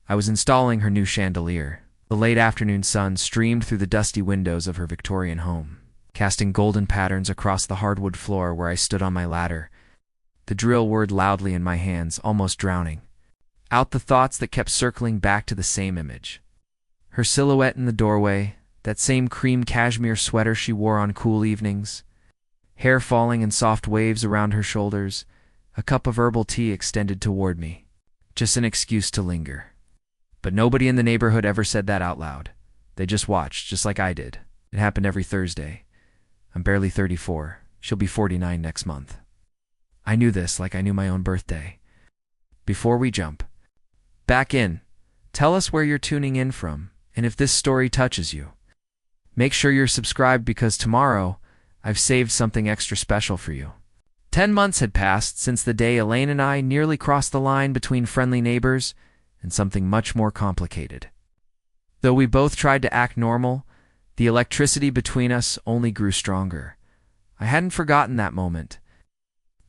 I was installing her new chandelier. The late afternoon sun streamed through the dusty windows of her Victorian home, casting golden patterns across the hardwood floor where I stood on my ladder. The drill whirred loudly in my hands, almost drowning out the thoughts that kept circling back to the same image. Her silhouette in the doorway, that same cream cashmere sweater she wore on cool evenings, hair falling in soft waves around her shoulders, a cup of herbal tea extended toward me. Just an excuse to linger. But nobody in the neighborhood ever said that out loud. They just watched, just like I did. It happened every Thursday. I'm barely 34. She'll be 49 next month. I knew this like I knew my own birthday. Before we jump back in, tell us where you're tuning in from, and if this story touches you. Make sure you're subscribed because tomorrow, I've saved something extra special for you. 10 months had passed since the day Elaine and I nearly crossed the line between friendly neighbors and something much more complicated. Though we both tried to act normal, the electricity between us only grew stronger. I hadn't forgotten that moment.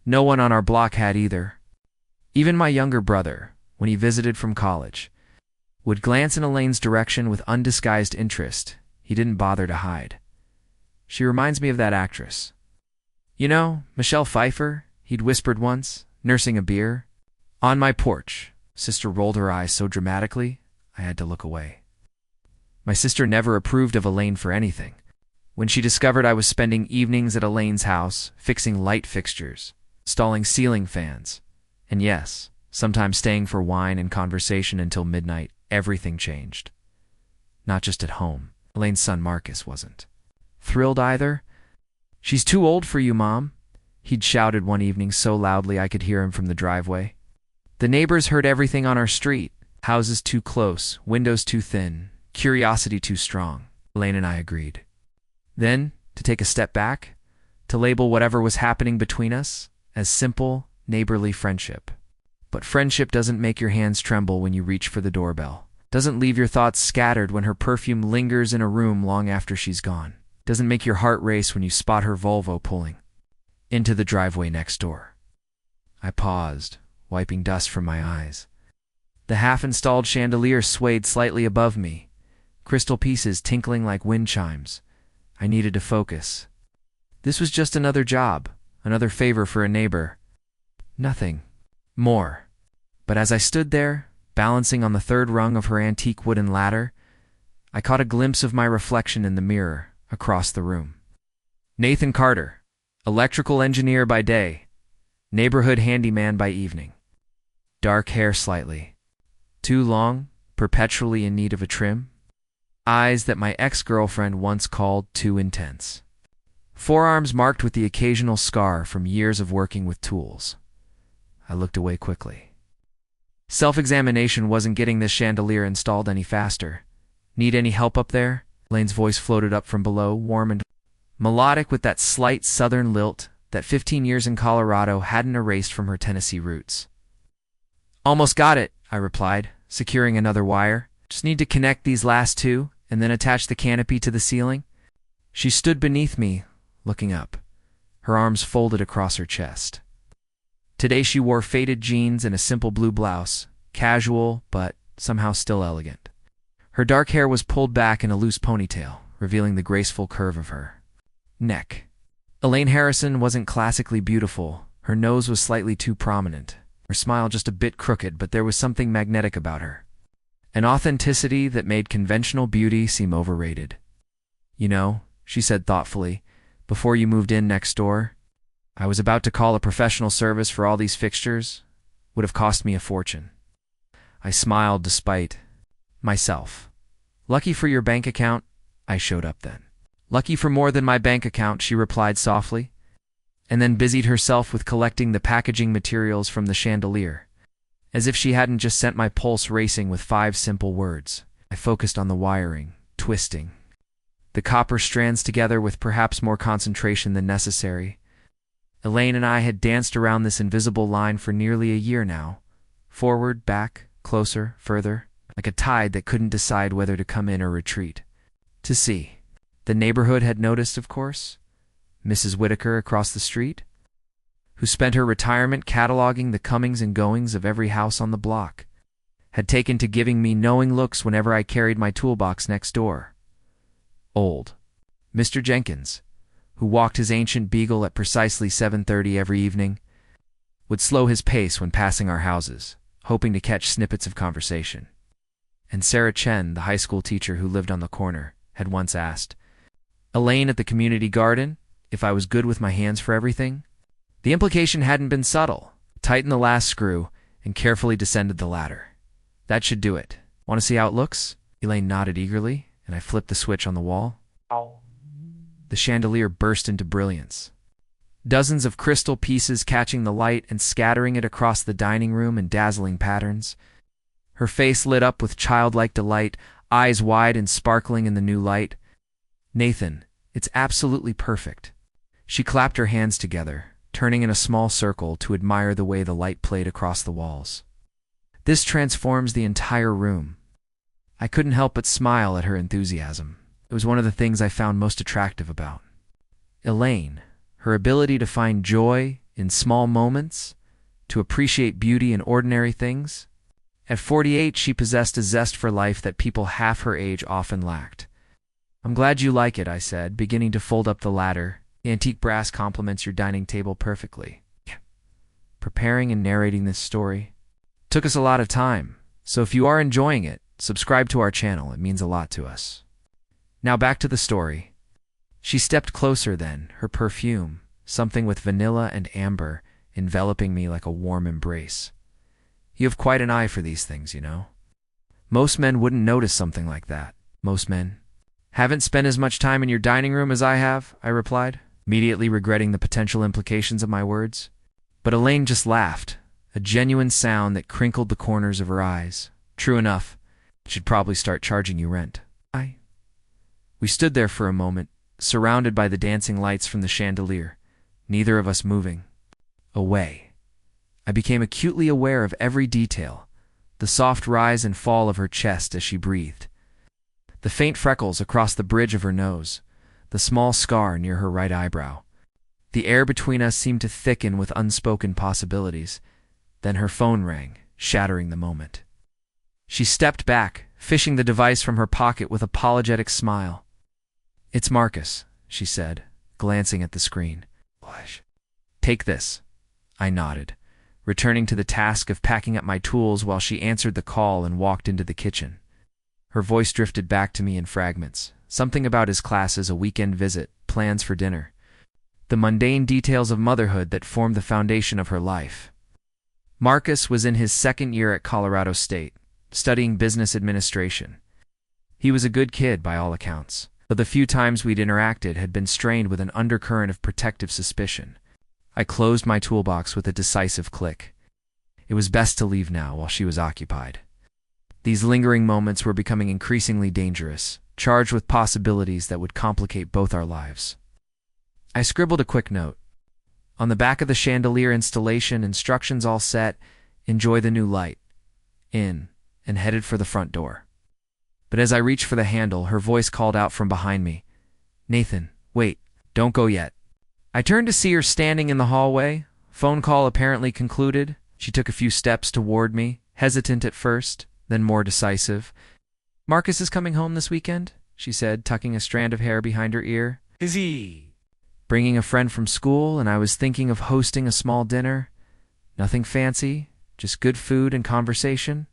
No one on our block had either. Even my younger brother, when he visited from college, would glance in Elaine's direction with undisguised interest. He didn't bother to hide. She reminds me of that actress. You know, Michelle Pfeiffer, he'd whispered once, nursing a beer. On my porch. Sister rolled her eyes so dramatically, I had to look away. My sister never approved of Elaine for anything. When she discovered I was spending evenings at Elaine's house, fixing light fixtures, installing ceiling fans, and yes, sometimes staying for wine and conversation until midnight, everything changed. Not just at home. Elaine's son Marcus wasn't thrilled either. "She's too old for you, Mom," he'd shouted one evening so loudly I could hear him from the driveway. The neighbors heard everything on our street. Houses too close, windows too thin, curiosity too strong. Elaine and I agreed. Then, to take a step back, to label whatever was happening between us as simple, neighborly friendship. But friendship doesn't make your hands tremble when you reach for the doorbell. Doesn't leave your thoughts scattered when her perfume lingers in a room long after she's gone. Doesn't make your heart race when you spot her Volvo pulling into the driveway next door. I paused, wiping dust from my eyes. The half-installed chandelier swayed slightly above me, crystal pieces tinkling like wind chimes. I needed to focus. This was just another job, another favor for a neighbor. Nothing more. But as I stood there, balancing on the third rung of her antique wooden ladder, I caught a glimpse of my reflection in the mirror across the room. Nathan Carter, electrical engineer by day, neighborhood handyman by evening. Dark hair slightly, too long, perpetually in need of a trim. Eyes that my ex-girlfriend once called too intense. Forearms marked with the occasional scar from years of working with tools. I looked away quickly. Self-examination wasn't getting this chandelier installed any faster. Need any help up there? Elaine's voice floated up from below, warm and melodic with that slight southern lilt that 15 years in Colorado hadn't erased from her Tennessee roots. "Almost got it," I replied, securing another wire. "Just need to connect these last two and then attach the canopy to the ceiling." She stood beneath me, looking up, her arms folded across her chest. Today she wore faded jeans and a simple blue blouse, casual but somehow still elegant. Her dark hair was pulled back in a loose ponytail, revealing the graceful curve of her neck. Elaine Harrison wasn't classically beautiful. Her nose was slightly too prominent, her smile just a bit crooked, but there was something magnetic about her. An authenticity that made conventional beauty seem overrated. "You know," she said thoughtfully, "before you moved in next door, I was about to call a professional service for all these fixtures. Would have cost me a fortune." I smiled despite myself. "Lucky for your bank account, I showed up then." "Lucky for more than my bank account," she replied softly, and then busied herself with collecting the packaging materials from the chandelier. As if she hadn't just sent my pulse racing with 5 simple words. I focused on the wiring, twisting the copper strands together with perhaps more concentration than necessary. Elaine and I had danced around this invisible line for nearly a year now. Forward, back, closer, further, like a tide that couldn't decide whether to come in or retreat. To see. The neighborhood had noticed, of course. Mrs. Whitaker across the street, who spent her retirement cataloging the comings and goings of every house on the block, had taken to giving me knowing looks whenever I carried my toolbox next door. Old Mr. Jenkins, who walked his ancient beagle at precisely 7:30 every evening, would slow his pace when passing our houses, hoping to catch snippets of conversation. And Sarah Chen, the high school teacher who lived on the corner, had once asked Elaine at the community garden if I was good with my hands for everything. The implication hadn't been subtle. Tightened the last screw and carefully descended the ladder. That should do it. Want to see how it looks? Elaine nodded eagerly, and I flipped the switch on the wall. The chandelier burst into brilliance. Dozens of crystal pieces catching the light and scattering it across the dining room in dazzling patterns. Her face lit up with childlike delight, eyes wide and sparkling in the new light. Nathan, it's absolutely perfect. She clapped her hands together, turning in a small circle to admire the way the light played across the walls. This transforms the entire room. I couldn't help but smile at her enthusiasm. It was one of the things I found most attractive about Elaine, her ability to find joy in small moments, to appreciate beauty in ordinary things. At 48, she possessed a zest for life that people half her age often lacked. I'm glad you like it, I said, beginning to fold up the ladder. The antique brass complements your dining table perfectly. Preparing and narrating this story took us a lot of time, so if you are enjoying it, subscribe to our channel. It means a lot to us. Now back to the story. She stepped closer then, her perfume, something with vanilla and amber, enveloping me like a warm embrace. You have quite an eye for these things, you know. Most men wouldn't notice something like that. Most men haven't spent as much time in your dining room as I have, I replied, immediately regretting the potential implications of my words. But Elaine just laughed, a genuine sound that crinkled the corners of her eyes. True enough, she'd probably start charging you rent. We stood there for a moment, surrounded by the dancing lights from the chandelier, neither of us moving. Away. I became acutely aware of every detail, the soft rise and fall of her chest as she breathed, the faint freckles across the bridge of her nose, the small scar near her right eyebrow. The air between us seemed to thicken with unspoken possibilities. Then her phone rang, shattering the moment. She stepped back, fishing the device from her pocket with an apologetic smile. It's Marcus, she said, glancing at the screen. Take this. I nodded, returning to the task of packing up my tools while she answered the call and walked into the kitchen. Her voice drifted back to me in fragments, something about his classes, a weekend visit, plans for dinner. The mundane details of motherhood that formed the foundation of her life. Marcus was in his second year at Colorado State, studying business administration. He was a good kid by all accounts, though the few times we'd interacted had been strained with an undercurrent of protective suspicion. I closed my toolbox with a decisive click. It was best to leave now while she was occupied. These lingering moments were becoming increasingly dangerous, charged with possibilities that would complicate both our lives. I scribbled a quick note. On the back of the chandelier installation, instructions all set, enjoy the new light. In, and headed for the front door. But as I reached for the handle, her voice called out from behind me. Nathan, wait, don't go yet. I turned to see her standing in the hallway. Phone call apparently concluded. She took a few steps toward me, hesitant at first, then more decisive. Marcus is coming home this weekend, she said, tucking a strand of hair behind her ear. Is he? Bringing a friend from school, and I was thinking of hosting a small dinner. Nothing fancy, just good food and conversation.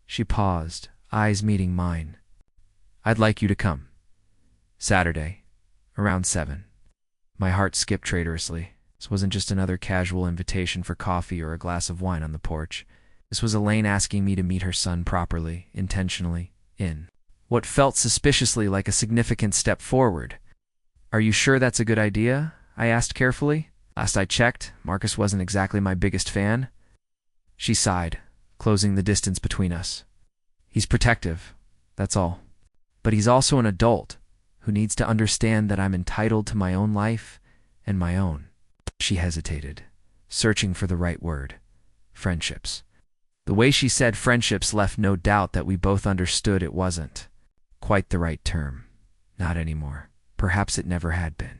She paused, eyes meeting mine. I'd like you to come. Saturday, around 7. My heart skipped traitorously. This wasn't just another casual invitation for coffee or a glass of wine on the porch. This was Elaine asking me to meet her son properly, intentionally, in what felt suspiciously like a significant step forward. Are you sure that's a good idea? I asked carefully. Last I checked, Marcus wasn't exactly my biggest fan. She sighed, closing the distance between us. He's protective, that's all. But he's also an adult who needs to understand that I'm entitled to my own life and my own. She hesitated, searching for the right word. Friendships. The way she said friendships left no doubt that we both understood it wasn't quite the right term. Not anymore. Perhaps it never had been.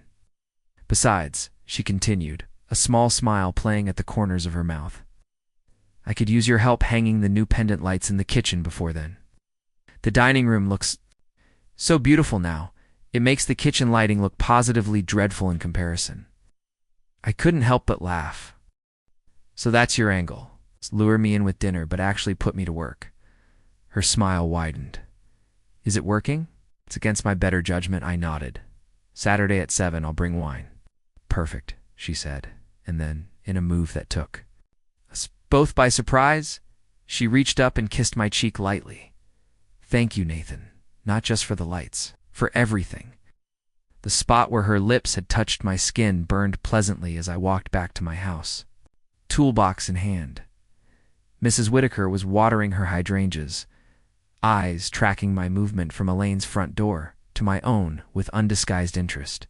Besides, she continued, a small smile playing at the corners of her mouth, I I could use your help hanging the new pendant lights in the kitchen before then. The dining room looks so beautiful now. It makes the kitchen lighting look positively dreadful in comparison. I couldn't help but laugh. So that's your angle. Lure me in with dinner, but actually put me to work. Her smile widened. Is it working? It's against my better judgment, I nodded. Saturday at 7, I'll bring wine. Perfect, she said, and then, in a move that took us both by surprise, she reached up and kissed my cheek lightly. Thank you, Nathan, not just for the lights, for everything. The spot where her lips had touched my skin burned pleasantly as I walked back to my house, toolbox in hand. Mrs. Whitaker was watering her hydrangeas, eyes tracking my movement from Elaine's front door to my own with undisguised interest.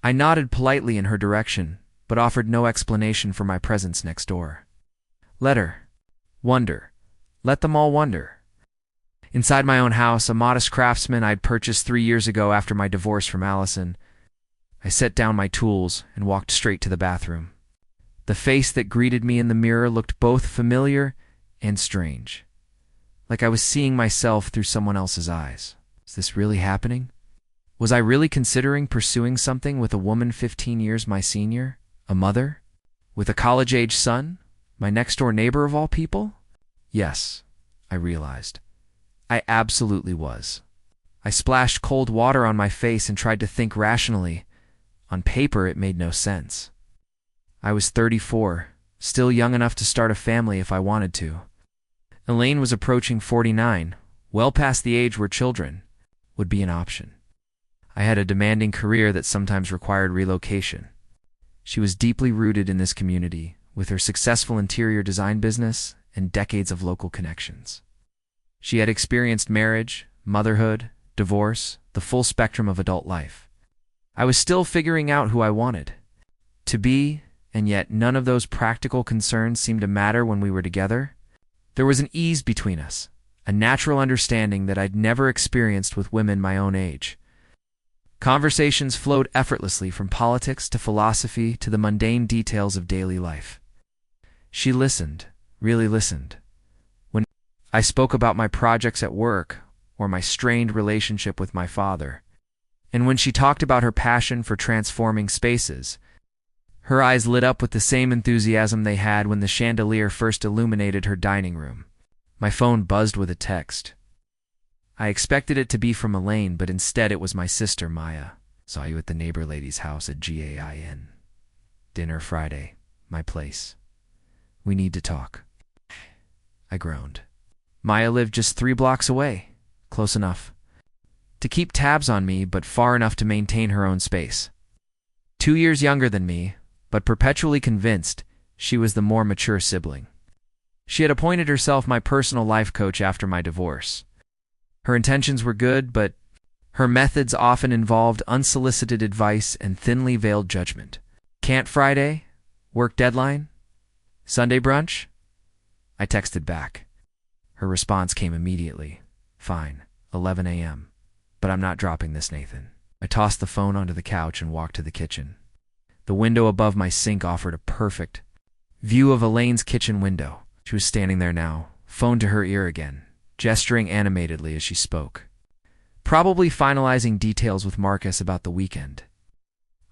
I nodded politely in her direction, but offered no explanation for my presence next door. Let her wonder. Let them all wonder. Inside my own house, a modest craftsman I'd purchased 3 years ago after my divorce from Allison, I set down my tools and walked straight to the bathroom. The face that greeted me in the mirror looked both familiar and strange, like I was seeing myself through someone else's eyes. Is this really happening? Was I really considering pursuing something with a woman 15 years my senior, a mother, with a college-age son, my next-door neighbor of all people? Yes, I realized. I absolutely was. I splashed cold water on my face and tried to think rationally. On paper, it made no sense. I was 34, still young enough to start a family if I wanted to. Elaine was approaching 49, well past the age where children would be an option. I had a demanding career that sometimes required relocation. She was deeply rooted in this community, with her successful interior design business and decades of local connections. She had experienced marriage, motherhood, divorce, the full spectrum of adult life. I was still figuring out who I wanted to be, and yet none of those practical concerns seemed to matter when we were together. There was an ease between us, a natural understanding that I'd never experienced with women my own age. Conversations flowed effortlessly from politics to philosophy to the mundane details of daily life. She listened, really listened. When I spoke about my projects at work or my strained relationship with my father, and when she talked about her passion for transforming spaces, her eyes lit up with the same enthusiasm they had when the chandelier first illuminated her dining room. My phone buzzed with a text. I expected it to be from Elaine, but instead it was my sister, Maya. Saw you at the neighbor lady's house at GAIN. Dinner Friday, my place. We need to talk. I groaned. Maya lived just 3 blocks away. Close enough to keep tabs on me, but far enough to maintain her own space. 2 years younger than me, but perpetually convinced she was the more mature sibling. She had appointed herself my personal life coach after my divorce. Her intentions were good, but her methods often involved unsolicited advice and thinly veiled judgment. Can't Friday? Work deadline? Sunday brunch? I texted back. Her response came immediately. Fine, 11 a.m. But I'm not dropping this, Nathan. I tossed the phone onto the couch and walked to the kitchen. The window above my sink offered a perfect view of Elaine's kitchen window. She was standing there now, phone to her ear again, gesturing animatedly as she spoke, probably finalizing details with Marcus about the weekend.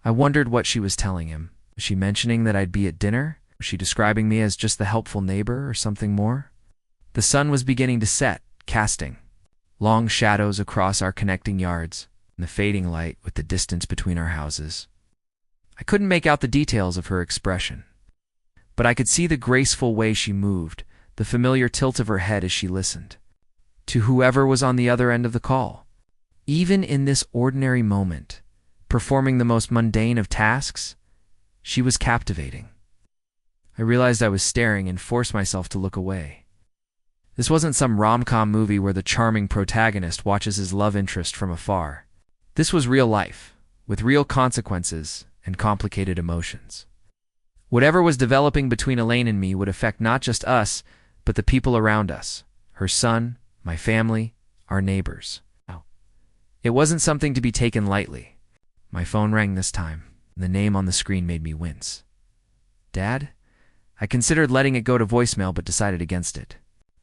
I wondered what she was telling him. Was she mentioning that I'd be at dinner? Was she describing me as just the helpful neighbor or something more? The sun was beginning to set, casting long shadows across our connecting yards, and the fading light with the distance between our houses. I couldn't make out the details of her expression, but I could see the graceful way she moved, the familiar tilt of her head as she listened to whoever was on the other end of the call. Even in this ordinary moment, performing the most mundane of tasks, she was captivating. I realized I was staring and forced myself to look away. This wasn't some rom-com movie where the charming protagonist watches his love interest from afar. This was real life, with real consequences and complicated emotions. Whatever was developing between Elaine and me would affect not just us, but the people around us, her son, my family, our neighbors. It wasn't something to be taken lightly. My phone rang this time, and the name on the screen made me wince. Dad? I considered letting it go to voicemail but decided against it.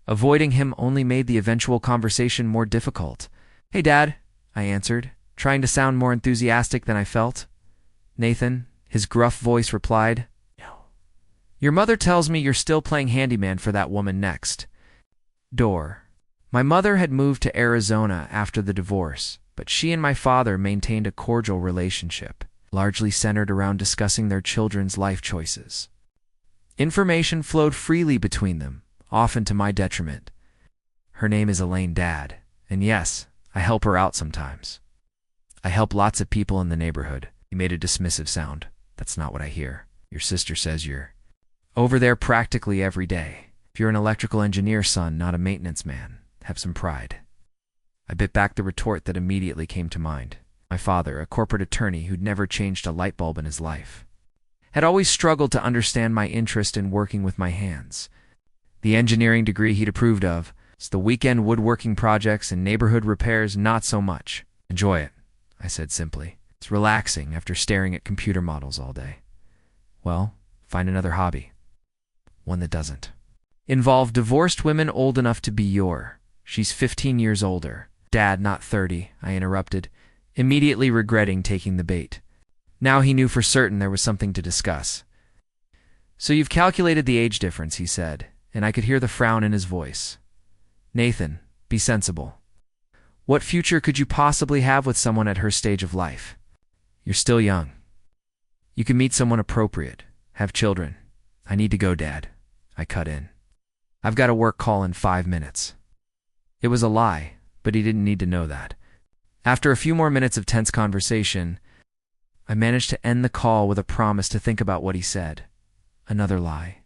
Avoiding him only made the eventual conversation more difficult. "Hey, Dad," I answered, trying to sound more enthusiastic than I felt. "Nathan," his gruff voice replied. "No. Your mother tells me you're still playing handyman for that woman next door." My mother had moved to Arizona after the divorce, but she and my father maintained a cordial relationship, largely centered around discussing their children's life choices. Information flowed freely between them, often to my detriment. Her name is Elaine, Dad, and yes, I help her out sometimes. "I help lots of people in the neighborhood." He made a dismissive sound. "That's not what I hear. Your sister says you're over there practically every day. If you're an electrical engineer, son, not a maintenance man, have some pride." I bit back the retort that immediately came to mind. My father, a corporate attorney who'd never changed a light bulb in his life, had always struggled to understand my interest in working with my hands. The engineering degree he'd approved of, the weekend woodworking projects and neighborhood repairs not so much. "Enjoy it," I said simply. "It's relaxing after staring at computer models all day." "Well, find another hobby. One that doesn't involve divorced women old enough to be your." "She's 15 years older. Dad, not 30, I interrupted, immediately regretting taking the bait. Now he knew for certain there was something to discuss. "So you've calculated the age difference," he said, and I could hear the frown in his voice. "Nathan, be sensible. What future could you possibly have with someone at her stage of life? You're still young. You can meet someone appropriate, have children." "I need to go, Dad," I cut in. "I've got a work call in 5 minutes. It was a lie, but he didn't need to know that. After a few more minutes of tense conversation, I managed to end the call with a promise to think about what he said. Another lie,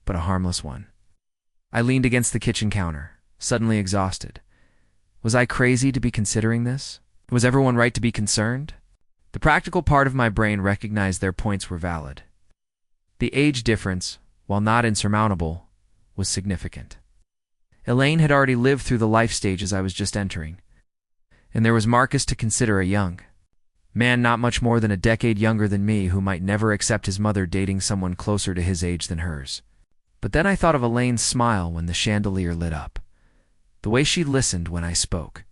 but a harmless one. I leaned against the kitchen counter, suddenly exhausted. Was I crazy to be considering this? Was everyone right to be concerned? The practical part of my brain recognized their points were valid. The age difference, while not insurmountable, was significant. Elaine had already lived through the life stages I was just entering, and there was Marcus to consider a young man not much more than a decade younger than me who might never accept his mother dating someone closer to his age than hers. But then I thought of Elaine's smile when the chandelier lit up, the way she listened when I spoke,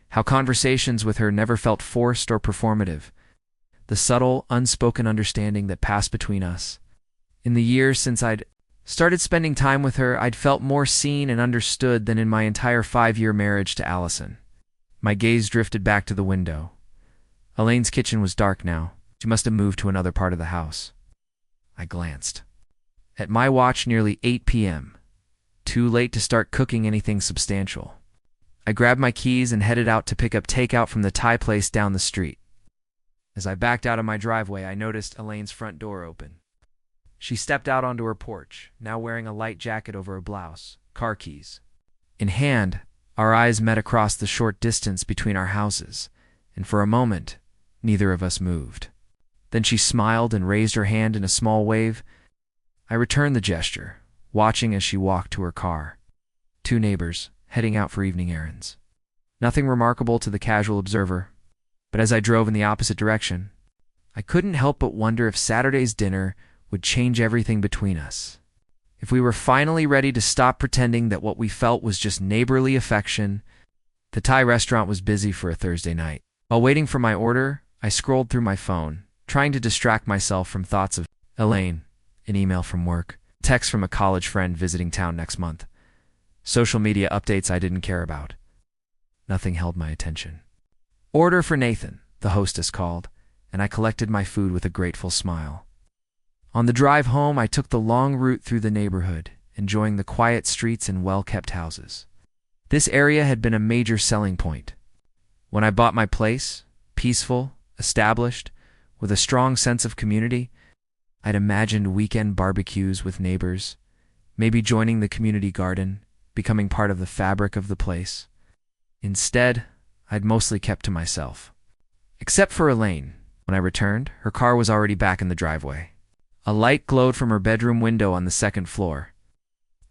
how conversations with her never felt forced or performative, the subtle, unspoken understanding that passed between us. In the years since I'd started spending time with her, I'd felt more seen and understood than in my entire 5-year marriage to Allison. My gaze drifted back to the window. Elaine's kitchen was dark now. She must have moved to another part of the house. I glanced. At my watch, nearly 8 p.m. Too late to start cooking anything substantial. I grabbed my keys and headed out to pick up takeout from the Thai place down the street. As I backed out of my driveway, I noticed Elaine's front door open. She stepped out onto her porch, now wearing a light jacket over a blouse, car keys in hand. Our eyes met across the short distance between our houses, and for a moment, neither of us moved. Then she smiled and raised her hand in a small wave. I returned the gesture, watching as she walked to her car. 2 neighbors, heading out for evening errands. Nothing remarkable to the casual observer, but as I drove in the opposite direction, I couldn't help but wonder if Saturday's dinner would change everything between us. If we were finally ready to stop pretending that what we felt was just neighborly affection. The Thai restaurant was busy for a Thursday night. While waiting for my order, I scrolled through my phone, trying to distract myself from thoughts of Elaine, an email from work, text from a college friend visiting town next month, social media updates I didn't care about. Nothing held my attention. "Order for Nathan," the hostess called, and I collected my food with a grateful smile. On the drive home, I took the long route through the neighborhood, enjoying the quiet streets and well-kept houses. This area had been a major selling point. When I bought my place, peaceful, established, with a strong sense of community, I'd imagined weekend barbecues with neighbors, maybe joining the community garden, becoming part of the fabric of the place. Instead, I'd mostly kept to myself. Except for Elaine. When I returned, her car was already back in the driveway. A light glowed from her bedroom window on the 2nd floor.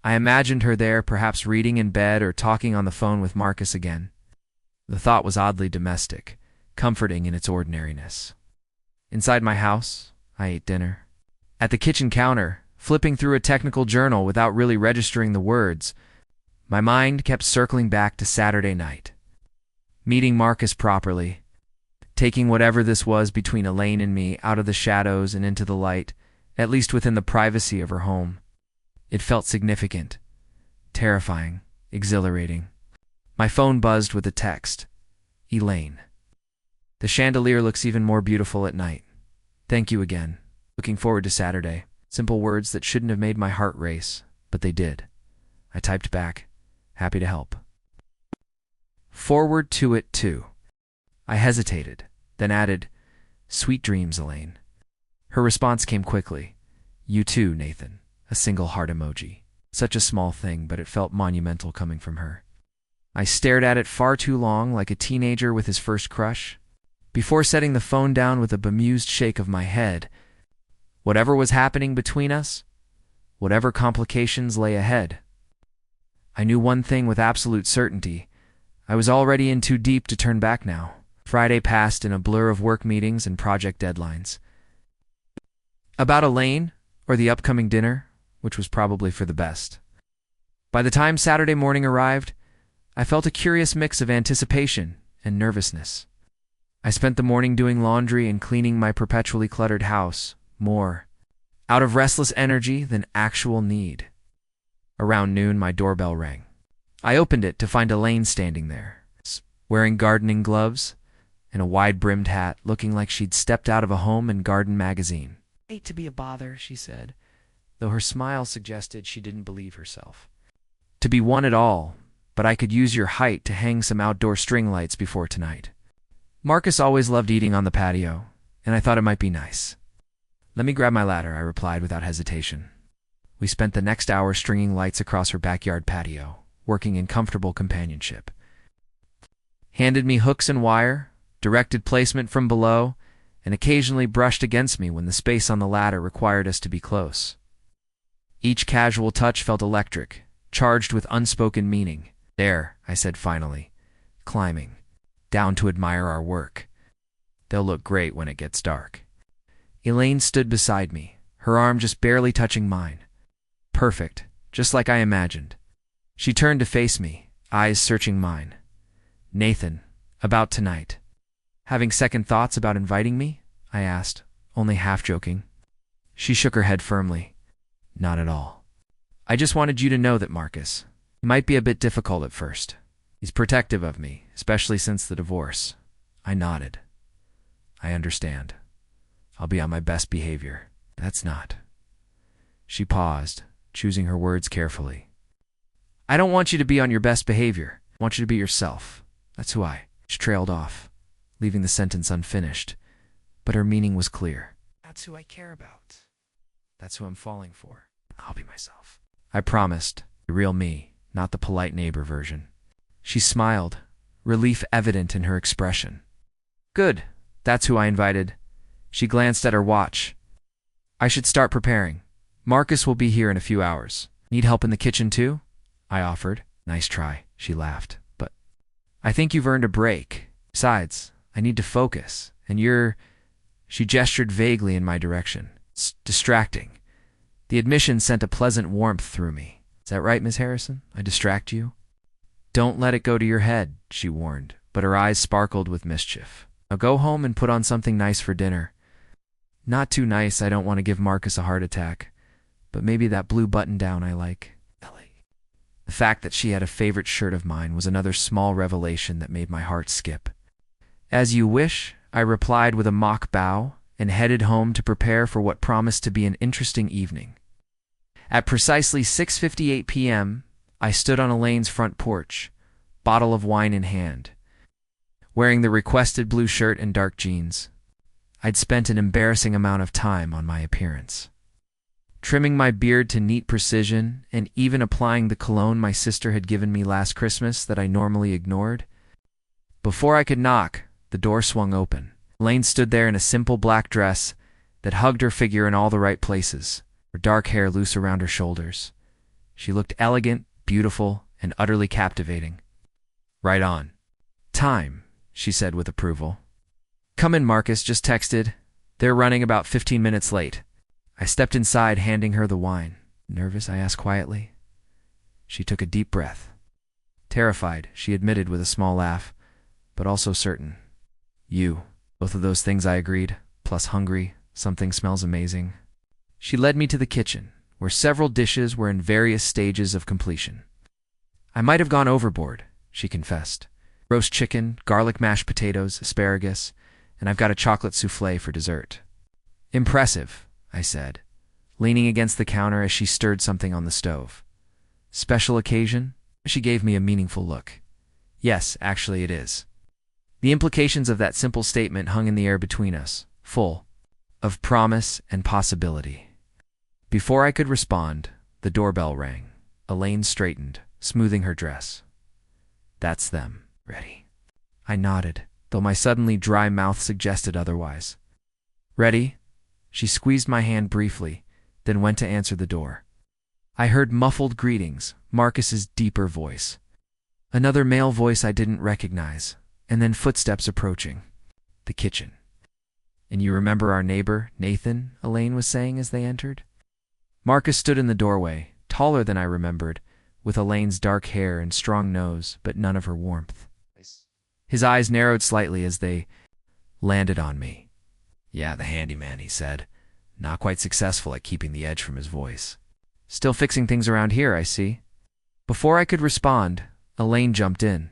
I imagined her there, perhaps reading in bed or talking on the phone with Marcus again. The thought was oddly domestic, comforting in its ordinariness. Inside my house, I ate dinner. At the kitchen counter, flipping through a technical journal without really registering the words. My mind kept circling back to Saturday night. Meeting Marcus properly, taking whatever this was between Elaine and me out of the shadows and into the light, at least within the privacy of her home. It felt significant, terrifying, exhilarating. My phone buzzed with a text. Elaine. The chandelier looks even more beautiful at night. Thank you again. Looking forward to Saturday. Simple words that shouldn't have made my heart race, but they did. I typed back, happy to help. Forward to it too. I hesitated, then added, sweet dreams, Elaine. Her response came quickly. You too, Nathan. A single heart emoji. Such a small thing, but it felt monumental coming from her. I stared at it far too long, like a teenager with his first crush, before setting the phone down with a bemused shake of my head. Whatever was happening between us, whatever complications lay ahead, I knew one thing with absolute certainty. I was already in too deep to turn back now. Friday passed in a blur of work meetings and project deadlines. About Elaine, or the upcoming dinner, which was probably for the best. By the time Saturday morning arrived, I felt a curious mix of anticipation and nervousness. I spent the morning doing laundry and cleaning my perpetually cluttered house, more out of restless energy than actual need. Around noon, my doorbell rang. I opened it to find Elaine standing there, wearing gardening gloves and a wide-brimmed hat, looking like she'd stepped out of a home and garden magazine. Hate to be a bother, she said, though her smile suggested she didn't believe herself. To be one at all, but I could use your height to hang some outdoor string lights before tonight. Marcus always loved eating on the patio, and I thought it might be nice. Let me grab my ladder, I replied without hesitation. We spent the next hour stringing lights across her backyard patio, working in comfortable companionship. Handed me hooks and wire, directed placement from below, and occasionally brushed against me when the space on the ladder required us to be close. Each casual touch felt electric, charged with unspoken meaning. There, I said finally, climbing, down to admire our work. They'll look great when it gets dark. Elaine stood beside me, her arm just barely touching mine. Perfect, just like I imagined. She turned to face me, eyes searching mine. Nathan, about tonight. Having second thoughts about inviting me? I asked, only half joking. She shook her head firmly. Not at all. I just wanted you to know that Marcus, he might be a bit difficult at first. He's protective of me, especially since the divorce. I nodded. I understand. I'll be on my best behavior. That's not. She paused, choosing her words carefully. I don't want you to be on your best behavior. I want you to be yourself. That's who I. She trailed off, leaving the sentence unfinished, but her meaning was clear. That's who I care about. That's who I'm falling for. I'll be myself. I promised, the real me, not the polite neighbor version. She smiled, relief evident in her expression. Good, that's who I invited. She glanced at her watch. I should start preparing. Marcus will be here in a few hours. Need help in the kitchen too? I offered. Nice try, she laughed. But I think you've earned a break. Besides, I need to focus, and you're... She gestured vaguely in my direction. It's distracting. The admission sent a pleasant warmth through me. Is that right, Miss Harrison? I distract you? Don't let it go to your head, she warned, but her eyes sparkled with mischief. Now go home and put on something nice for dinner. Not too nice, I don't want to give Marcus a heart attack, but maybe that blue button-down I like. The fact that she had a favorite shirt of mine was another small revelation that made my heart skip. As you wish, I replied with a mock bow and headed home to prepare for what promised to be an interesting evening. At precisely 6:58 p.m., I stood on Elaine's front porch, bottle of wine in hand, wearing the requested blue shirt and dark jeans. I'd spent an embarrassing amount of time on my appearance, trimming my beard to neat precision and even applying the cologne my sister had given me last Christmas that I normally ignored. Before I could knock, the door swung open. Elaine stood there in a simple black dress that hugged her figure in all the right places, her dark hair loose around her shoulders. She looked elegant, beautiful, and utterly captivating. Right on. Time, she said with approval. Come in, Marcus, just texted. They're running about 15 minutes late. I stepped inside, handing her the wine. "Nervous?" I asked quietly. She took a deep breath. "Terrified," she admitted with a small laugh, "but also certain." "You." "Both of those things," I agreed, "plus hungry. Something smells amazing." She led me to the kitchen, where several dishes were in various stages of completion. "I might have gone overboard," she confessed. "Roast chicken, garlic mashed potatoes, asparagus, and I've got a chocolate souffle for dessert." "Impressive," I said, leaning against the counter as she stirred something on the stove. "Special occasion?" She gave me a meaningful look. "Yes, actually it is." The implications of that simple statement hung in the air between us, full of promise and possibility. Before I could respond, the doorbell rang. Elaine straightened, smoothing her dress. "That's them. Ready?" I nodded, though my suddenly dry mouth suggested otherwise. "Ready?" She squeezed my hand briefly, then went to answer the door. I heard muffled greetings, Marcus's deeper voice, another male voice I didn't recognize, and then footsteps approaching. The kitchen. "And you remember our neighbor, Nathan?" Elaine was saying as they entered. Marcus stood in the doorway, taller than I remembered, with Elaine's dark hair and strong nose, but none of her warmth. His eyes narrowed slightly as they landed on me. "Yeah, the handyman," he said, not quite successful at keeping the edge from his voice. "Still fixing things around here, I see." Before I could respond, Elaine jumped in.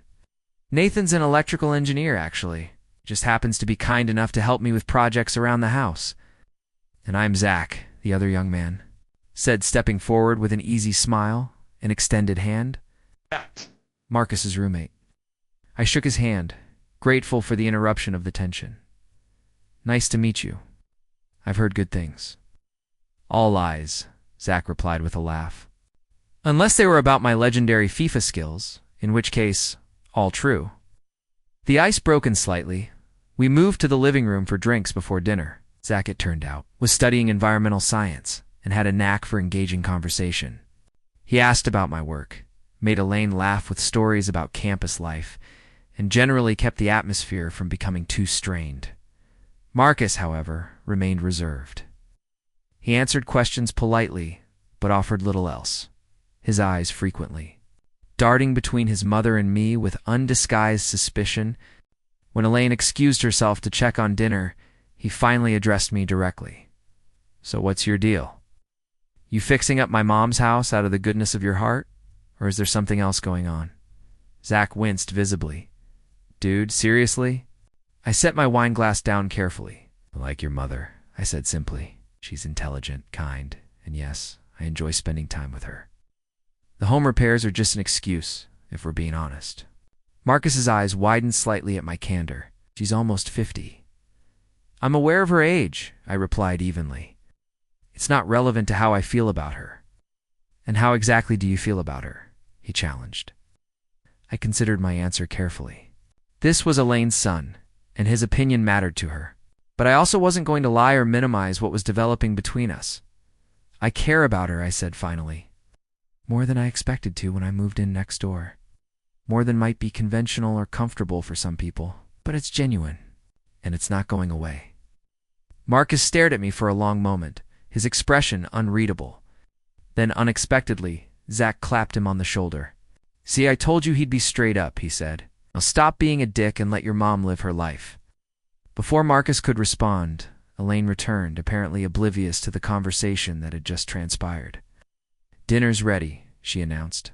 "Nathan's an electrical engineer, actually. Just happens to be kind enough to help me with projects around the house." "And I'm Zach," the other young man said, stepping forward with an easy smile, an extended hand. Marcus's roommate. I shook his hand, grateful for the interruption of the tension. "Nice to meet you. I've heard good things." "All lies," Zach replied with a laugh. "Unless they were about my legendary FIFA skills, in which case, all true." The ice broken slightly. We moved to the living room for drinks before dinner. Zach, it turned out, was studying environmental science and had a knack for engaging conversation. He asked about my work, made Elaine laugh with stories about campus life, and generally kept the atmosphere from becoming too strained. Marcus, however, remained reserved. He answered questions politely, but offered little else, his eyes frequently darting between his mother and me with undisguised suspicion. When Elaine excused herself to check on dinner, he finally addressed me directly. "So what's your deal? You fixing up my mom's house out of the goodness of your heart? Or is there something else going on?" Zach winced visibly. "Dude, seriously?" I set my wine glass down carefully. "Like your mother," I said simply. "She's intelligent, kind, and yes, I enjoy spending time with her. The home repairs are just an excuse, if we're being honest." Marcus's eyes widened slightly at my candor. "She's almost 50. "I'm aware of her age," I replied evenly. "It's not relevant to how I feel about her." "And how exactly do you feel about her?" he challenged. I considered my answer carefully. This was Elaine's son, and his opinion mattered to her. But I also wasn't going to lie or minimize what was developing between us. "I care about her," I said finally. "More than I expected to when I moved in next door. More than might be conventional or comfortable for some people, but it's genuine, and it's not going away." Marcus stared at me for a long moment, his expression unreadable. Then unexpectedly, Zach clapped him on the shoulder. "See, I told you he'd be straight up," he said. "Now stop being a dick and let your mom live her life." Before Marcus could respond, Elaine returned, apparently oblivious to the conversation that had just transpired. "Dinner's ready," she announced.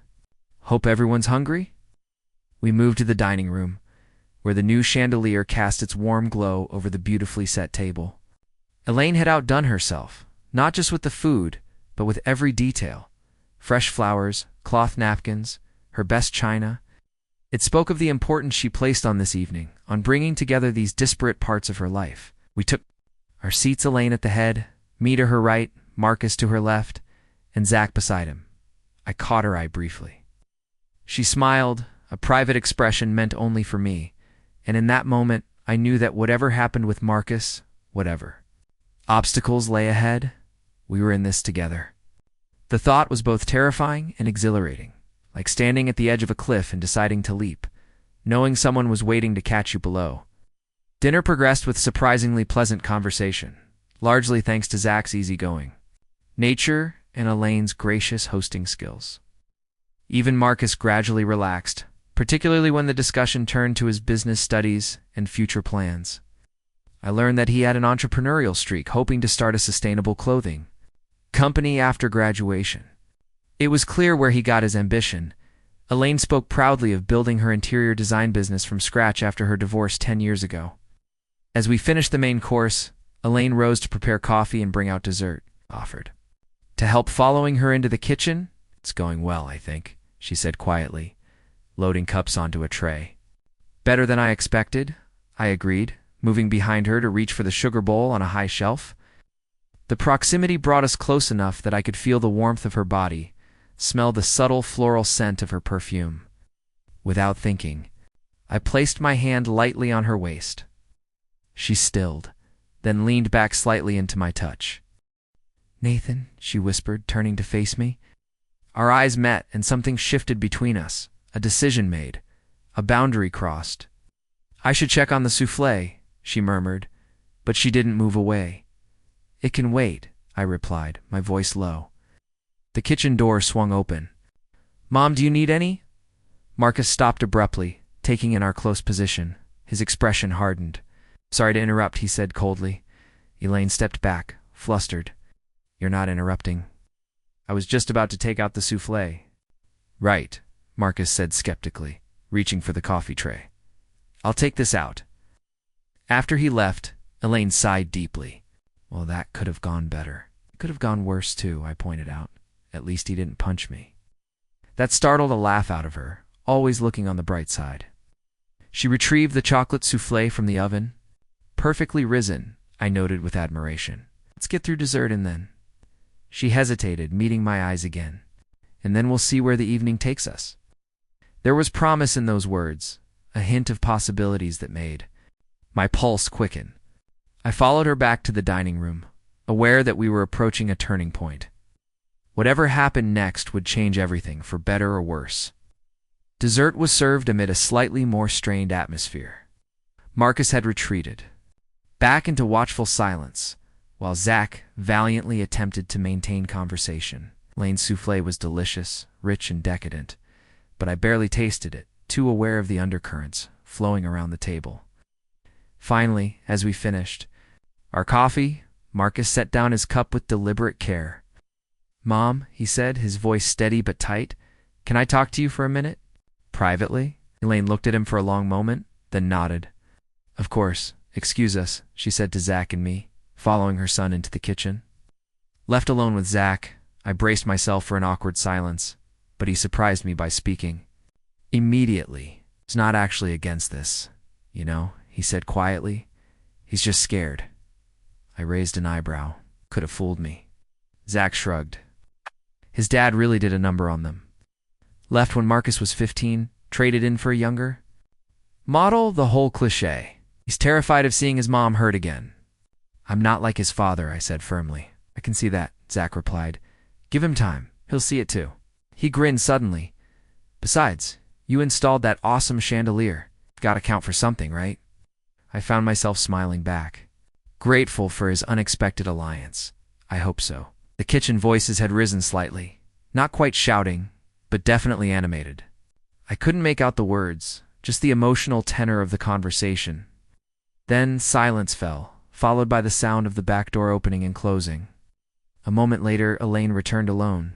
"Hope everyone's hungry?" We moved to the dining room, where the new chandelier cast its warm glow over the beautifully set table. Elaine had outdone herself, not just with the food, but with every detail. Fresh flowers, cloth napkins, her best china. It spoke of the importance she placed on this evening, on bringing together these disparate parts of her life. We took our seats, Elaine at the head, me to her right, Marcus to her left, and Zach beside him. I caught her eye briefly. She smiled, a private expression meant only for me, and in that moment I knew that whatever happened with Marcus, whatever obstacles lay ahead, we were in this together. The thought was both terrifying and exhilarating, like standing at the edge of a cliff and deciding to leap, knowing someone was waiting to catch you below. Dinner progressed with surprisingly pleasant conversation, largely thanks to Zach's easygoing, nature, and Elaine's gracious hosting skills. Even Marcus gradually relaxed, particularly when the discussion turned to his business studies and future plans. I learned that he had an entrepreneurial streak, hoping to start a sustainable clothing company after graduation. It was clear where he got his ambition. Elaine spoke proudly of building her interior design business from scratch after her divorce 10 years ago. As we finished the main course, Elaine rose to prepare coffee and bring out dessert, offered to help following her into the kitchen. "It's going well, I think," she said quietly, loading cups onto a tray. "Better than I expected," I agreed, moving behind her to reach for the sugar bowl on a high shelf. The proximity brought us close enough that I could feel the warmth of her body, smell the subtle floral scent of her perfume. Without thinking, I placed my hand lightly on her waist. She stilled, then leaned back slightly into my touch. "Nathan," she whispered, turning to face me. Our eyes met, and something shifted between us, a decision made, a boundary crossed. "I should check on the soufflé," she murmured, but she didn't move away. "It can wait," I replied, my voice low. The kitchen door swung open. "Mom, do you need any?" Marcus stopped abruptly, taking in our close position. His expression hardened. "Sorry to interrupt," he said coldly. Elaine stepped back, flustered. "You're not interrupting. I was just about to take out the soufflé." "Right," Marcus said skeptically, reaching for the coffee tray. "I'll take this out." After he left, Elaine sighed deeply. "Well, that could have gone better. It could have gone worse, too," I pointed out. "At least he didn't punch me." That startled a laugh out of her, always looking on the bright side. She retrieved the chocolate soufflé from the oven. "Perfectly risen," I noted with admiration. "Let's get through dessert and then." She hesitated, meeting my eyes again. "And then we'll see where the evening takes us." There was promise in those words, a hint of possibilities that made my pulse quicken. I followed her back to the dining room, aware that we were approaching a turning point. Whatever happened next would change everything, for better or worse. Dessert was served amid a slightly more strained atmosphere. Marcus had retreated, back into watchful silence, while Zach valiantly attempted to maintain conversation. Elaine's soufflé was delicious, rich and decadent, but I barely tasted it, too aware of the undercurrents flowing around the table. Finally, as we finished our coffee, Marcus set down his cup with deliberate care. "Mom," he said, his voice steady but tight, "can I talk to you for a minute?" "Privately?" Elaine looked at him for a long moment, then nodded. "Of course. Excuse us," she said to Zach and me, following her son into the kitchen. Left alone with Zach, I braced myself for an awkward silence, but he surprised me by speaking. Immediately. "He's not actually against this, you know," he said quietly. "He's just scared." I raised an eyebrow. Could have fooled me. Zach shrugged. His dad really did a number on them. Left when Marcus was 15, traded in for a younger model, the whole cliché. He's terrified of seeing his mom hurt again. "I'm not like his father," I said firmly. "I can see that," Zach replied. "Give him time. He'll see it too." He grinned suddenly. "Besides, you installed that awesome chandelier. Gotta count for something, right?" I found myself smiling back, grateful for his unexpected alliance. I hope so. The kitchen voices had risen slightly, not quite shouting, but definitely animated. I couldn't make out the words, just the emotional tenor of the conversation. Then silence fell, followed by the sound of the back door opening and closing. A moment later, Elaine returned alone,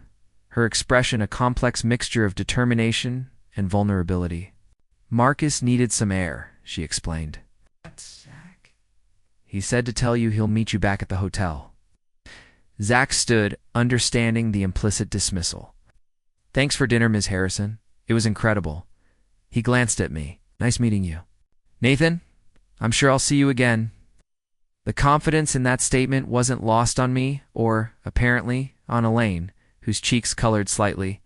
her expression a complex mixture of determination and vulnerability. "Marcus needed some air," she explained. "That's Zach?" "He said to tell you he'll meet you back at the hotel." Zach stood, understanding the implicit dismissal. "Thanks for dinner, Ms. Harrison. It was incredible." He glanced at me. "Nice meeting you." "Nathan, I'm sure I'll see you again." The confidence in that statement wasn't lost on me, or, apparently, on Elaine, whose cheeks colored slightly.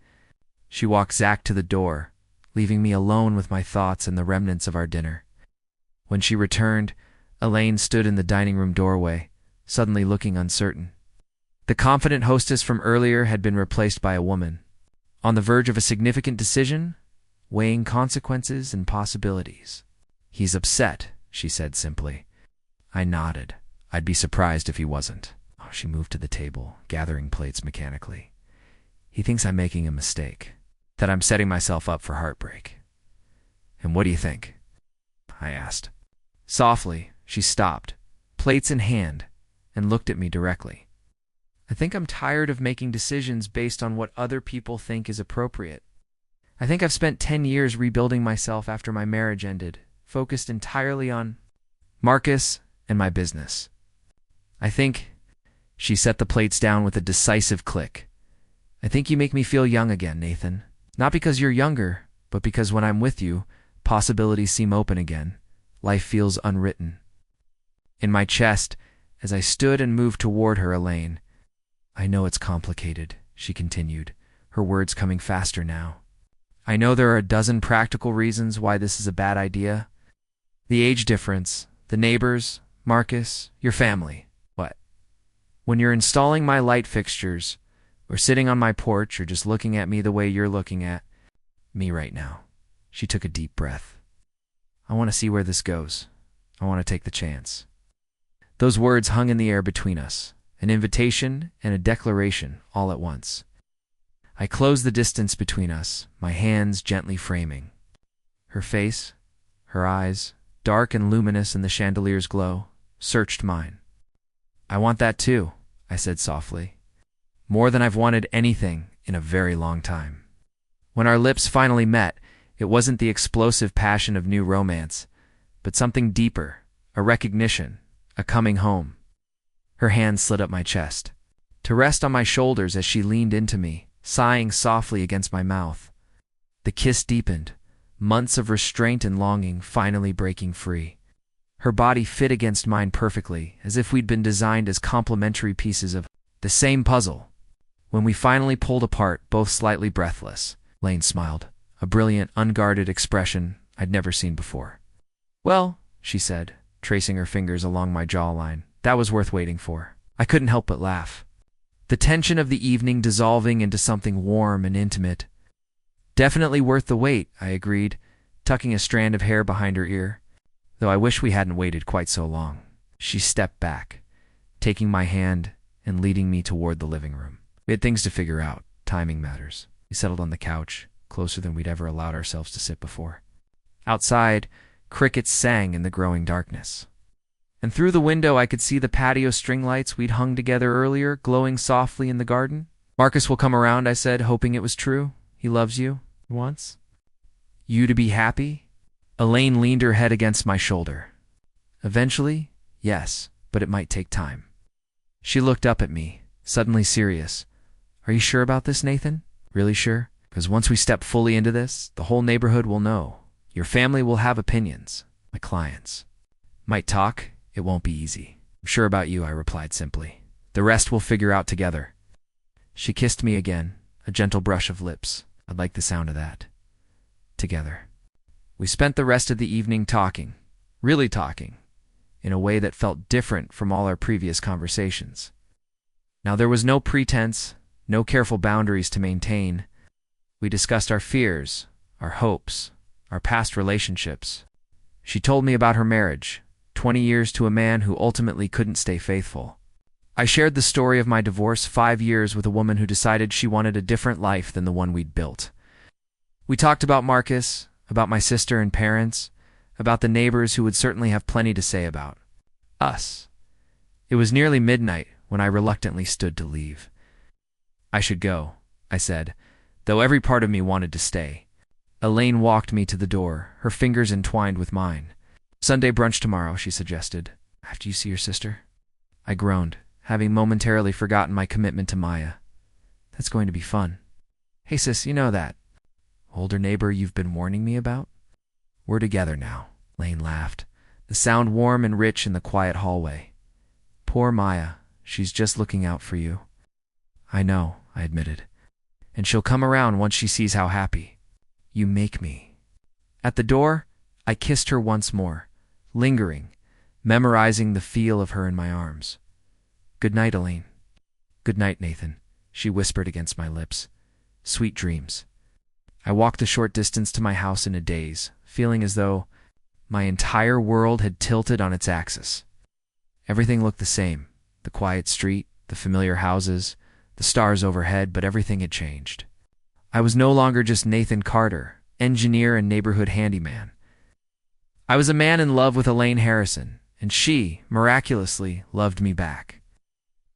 She walked Zach to the door, leaving me alone with my thoughts and the remnants of our dinner. When she returned, Elaine stood in the dining room doorway, suddenly looking uncertain. The confident hostess from earlier had been replaced by a woman, on the verge of a significant decision, weighing consequences and possibilities. "He's upset," she said simply. I nodded. I'd be surprised if he wasn't. She moved to the table, gathering plates mechanically. He thinks I'm making a mistake, that I'm setting myself up for heartbreak. And what do you think? I asked. Softly, she stopped, plates in hand, and looked at me directly. I think I'm tired of making decisions based on what other people think is appropriate. I think I've spent 10 years rebuilding myself after my marriage ended, focused entirely on Marcus and my business. I think, she set the plates down with a decisive click. I think you make me feel young again, Nathan. Not because you're younger, but because when I'm with you, possibilities seem open again. Life feels unwritten. In my chest, as I stood and moved toward her, Elaine. I know it's complicated, she continued, her words coming faster now. I know there are a dozen practical reasons why this is a bad idea. The age difference, the neighbors, Marcus, your family. What? When you're installing my light fixtures, or sitting on my porch, or just looking at me the way you're looking at me right now. She took a deep breath. I want to see where this goes. I want to take the chance. Those words hung in the air between us, an invitation and a declaration all at once. I closed the distance between us, my hands gently framing. Her face, her eyes, dark and luminous in the chandelier's glow, searched mine. I want that too, I said softly. More than I've wanted anything in a very long time. When our lips finally met, it wasn't the explosive passion of new romance, but something deeper, a recognition, a coming home. Her hand slid up my chest, to rest on my shoulders as she leaned into me, sighing softly against my mouth. The kiss deepened, months of restraint and longing finally breaking free. Her body fit against mine perfectly, as if we'd been designed as complementary pieces of the same puzzle. When we finally pulled apart, both slightly breathless, Lane smiled, a brilliant, unguarded expression I'd never seen before. Well, she said, tracing her fingers along my jawline, that was worth waiting for. I couldn't help but laugh. The tension of the evening dissolving into something warm and intimate. Definitely worth the wait, I agreed, tucking a strand of hair behind her ear, though I wish we hadn't waited quite so long. She stepped back, taking my hand and leading me toward the living room. We had things to figure out. Timing matters. We settled on the couch, closer than we'd ever allowed ourselves to sit before. Outside, crickets sang in the growing darkness. And through the window I could see the patio string lights we'd hung together earlier, glowing softly in the garden. Marcus will come around, I said, hoping it was true. He loves you. He wants you to be happy. Elaine leaned her head against my shoulder. Eventually, yes, but it might take time. She looked up at me, suddenly serious. Are you sure about this, Nathan? Really sure? Because once we step fully into this, the whole neighborhood will know. Your family will have opinions. My clients might talk. It won't be easy. I'm sure about you, I replied simply. The rest we'll figure out together. She kissed me again, a gentle brush of lips. I'd like the sound of that. Together. We spent the rest of the evening talking, really talking, in a way that felt different from all our previous conversations. Now there was no pretense, no careful boundaries to maintain. We discussed our fears, our hopes, our past relationships. She told me about her marriage, 20 years to a man who ultimately couldn't stay faithful. I shared the story of my divorce, 5 years with a woman who decided she wanted a different life than the one we'd built. We talked about Marcus, about my sister and parents, about the neighbors who would certainly have plenty to say about us. It was nearly midnight when I reluctantly stood to leave. I should go, I said, though every part of me wanted to stay. Elaine walked me to the door, her fingers entwined with mine. Sunday brunch tomorrow, she suggested. After you see your sister? I groaned, having momentarily forgotten my commitment to Maya. That's going to be fun. Hey sis, you know that older neighbor you've been warning me about? We're together now, Lane laughed, the sound warm and rich in the quiet hallway. Poor Maya, she's just looking out for you. I know, I admitted. And she'll come around once she sees how happy. You make me. At the door, I kissed her once more, lingering, memorizing the feel of her in my arms. Good night, Elaine. Good night, Nathan, she whispered against my lips. Sweet dreams. I walked the short distance to my house in a daze, feeling as though my entire world had tilted on its axis. Everything looked the same. The quiet street, the familiar houses, the stars overhead, but everything had changed. I was no longer just Nathan Carter, engineer and neighborhood handyman. I was a man in love with Elaine Harrison, and she, miraculously, loved me back.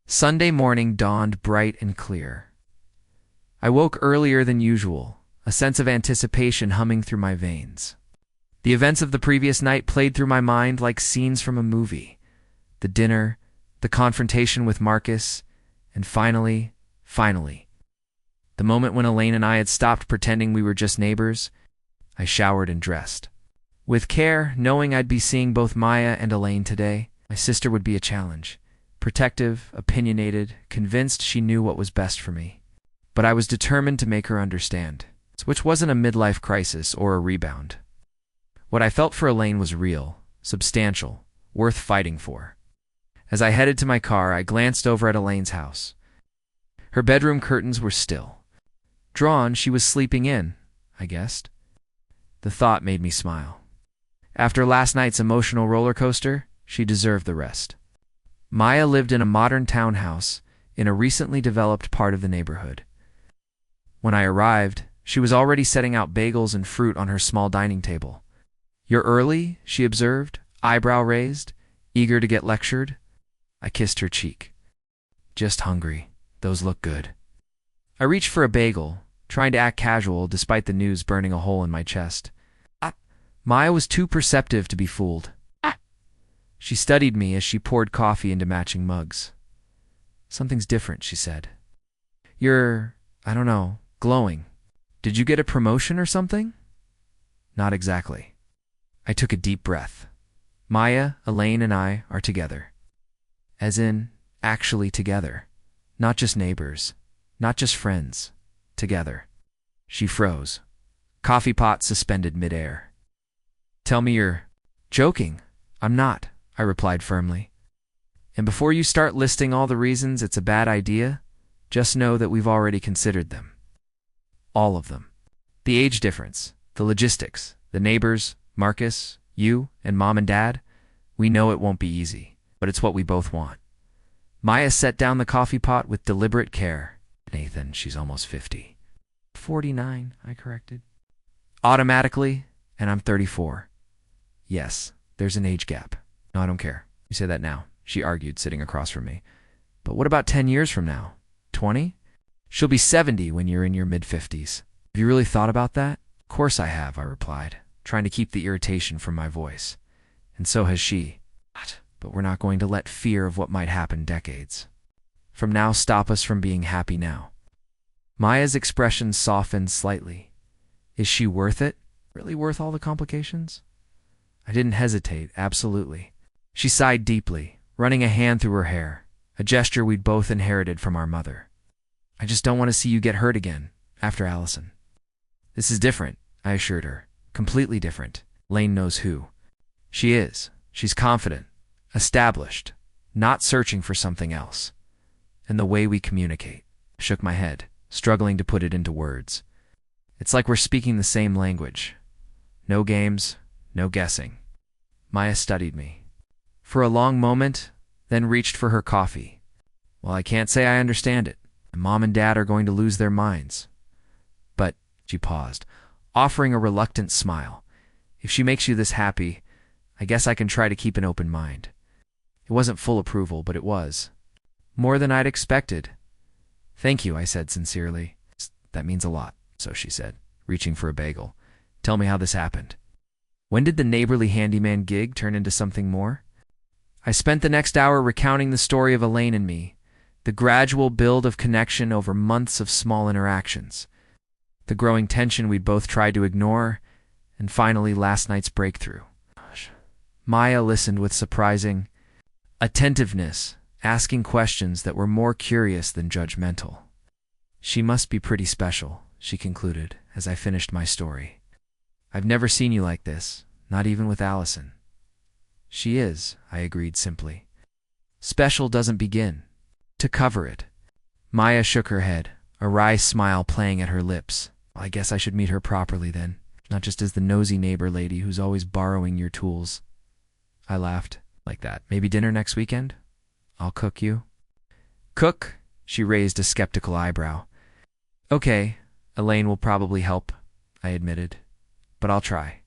Sunday morning dawned bright and clear. I woke earlier than usual, a sense of anticipation humming through my veins. The events of the previous night played through my mind like scenes from a movie. The dinner, the confrontation with Marcus, and finally, the moment when Elaine and I had stopped pretending we were just neighbors. I showered and dressed. With care, knowing I'd be seeing both Maya and Elaine today. My sister would be a challenge. Protective, opinionated, convinced she knew what was best for me. But I was determined to make her understand, which wasn't a midlife crisis or a rebound. What I felt for Elaine was real, substantial, worth fighting for. As I headed to my car, I glanced over at Elaine's house. Her bedroom curtains were still. Drawn, she was sleeping in, I guessed. The thought made me smile. After last night's emotional roller coaster, she deserved the rest. Maya lived in a modern townhouse in a recently developed part of the neighborhood. When I arrived, she was already setting out bagels and fruit on her small dining table. "You're early?" she observed, eyebrow raised, eager to get lectured. I kissed her cheek. "Just hungry. Those look good." I reached for a bagel, trying to act casual despite the news burning a hole in my chest. Maya was too perceptive to be fooled. She studied me as she poured coffee into matching mugs. "Something's different," she said. "You're, I don't know, glowing. Did you get a promotion or something?" "Not exactly." I took a deep breath. Maya, Elaine, and I are together. As in, actually together. Not just neighbors. Not just friends. Together. She froze. Coffee pot suspended midair. "Tell me you're joking." "I'm not," I replied firmly. "And before you start listing all the reasons it's a bad idea, just know that we've already considered them. All of them. The age difference, the logistics, the neighbors, Marcus, you, and Mom and Dad. We know it won't be easy, but it's what we both want." Maya set down the coffee pot with deliberate care. "Nathan, she's almost 50. 49, I corrected. "Automatically, and I'm 34. "Yes, there's an age gap." "No, I don't care. You say that now," she argued, sitting across from me. "But what about 10 years from now? 20? She'll be 70 when you're in your mid-50s. Have you really thought about that?" "Of course I have," I replied, trying to keep the irritation from my voice. "And so has she. But we're not going to let fear of what might happen decades from now stop us from being happy now." Maya's expression softened slightly. "Is she worth it? Really worth all the complications?" I didn't hesitate, absolutely. She sighed deeply, running a hand through her hair, a gesture we'd both inherited from our mother. "I just don't want to see you get hurt again, after Allison." "This is different," I assured her. "Completely different. Lane knows who she is. She's confident, established, not searching for something else. And the way we communicate." I shook my head, struggling to put it into words. "It's like we're speaking the same language. No games, no guessing." Maya studied me for a long moment, then reached for her coffee. "Well, I can't say I understand it. Mom and Dad are going to lose their minds. But," she paused, offering a reluctant smile, "if she makes you this happy, I guess I can try to keep an open mind." It wasn't full approval, but it was. More than I'd expected. "Thank you," I said sincerely. "That means a lot," so she said, reaching for a bagel. "Tell me how this happened. When did the neighborly handyman gig turn into something more?" I spent the next hour recounting the story of Elaine and me, the gradual build of connection over months of small interactions, the growing tension we'd both tried to ignore, and finally last night's breakthrough. Maya listened with surprising attentiveness, asking questions that were more curious than judgmental. "She must be pretty special," she concluded as I finished my story. "I've never seen you like this, not even with Allison." "She is," I agreed simply. "Special doesn't begin to cover it." Maya shook her head, a wry smile playing at her lips. "Well, I guess I should meet her properly then, not just as the nosy neighbor lady who's always borrowing your tools." I laughed. "Like that. Maybe dinner next weekend? I'll cook you." Cook? She raised a skeptical eyebrow. Okay, Elaine will probably help, I admitted, but I'll try.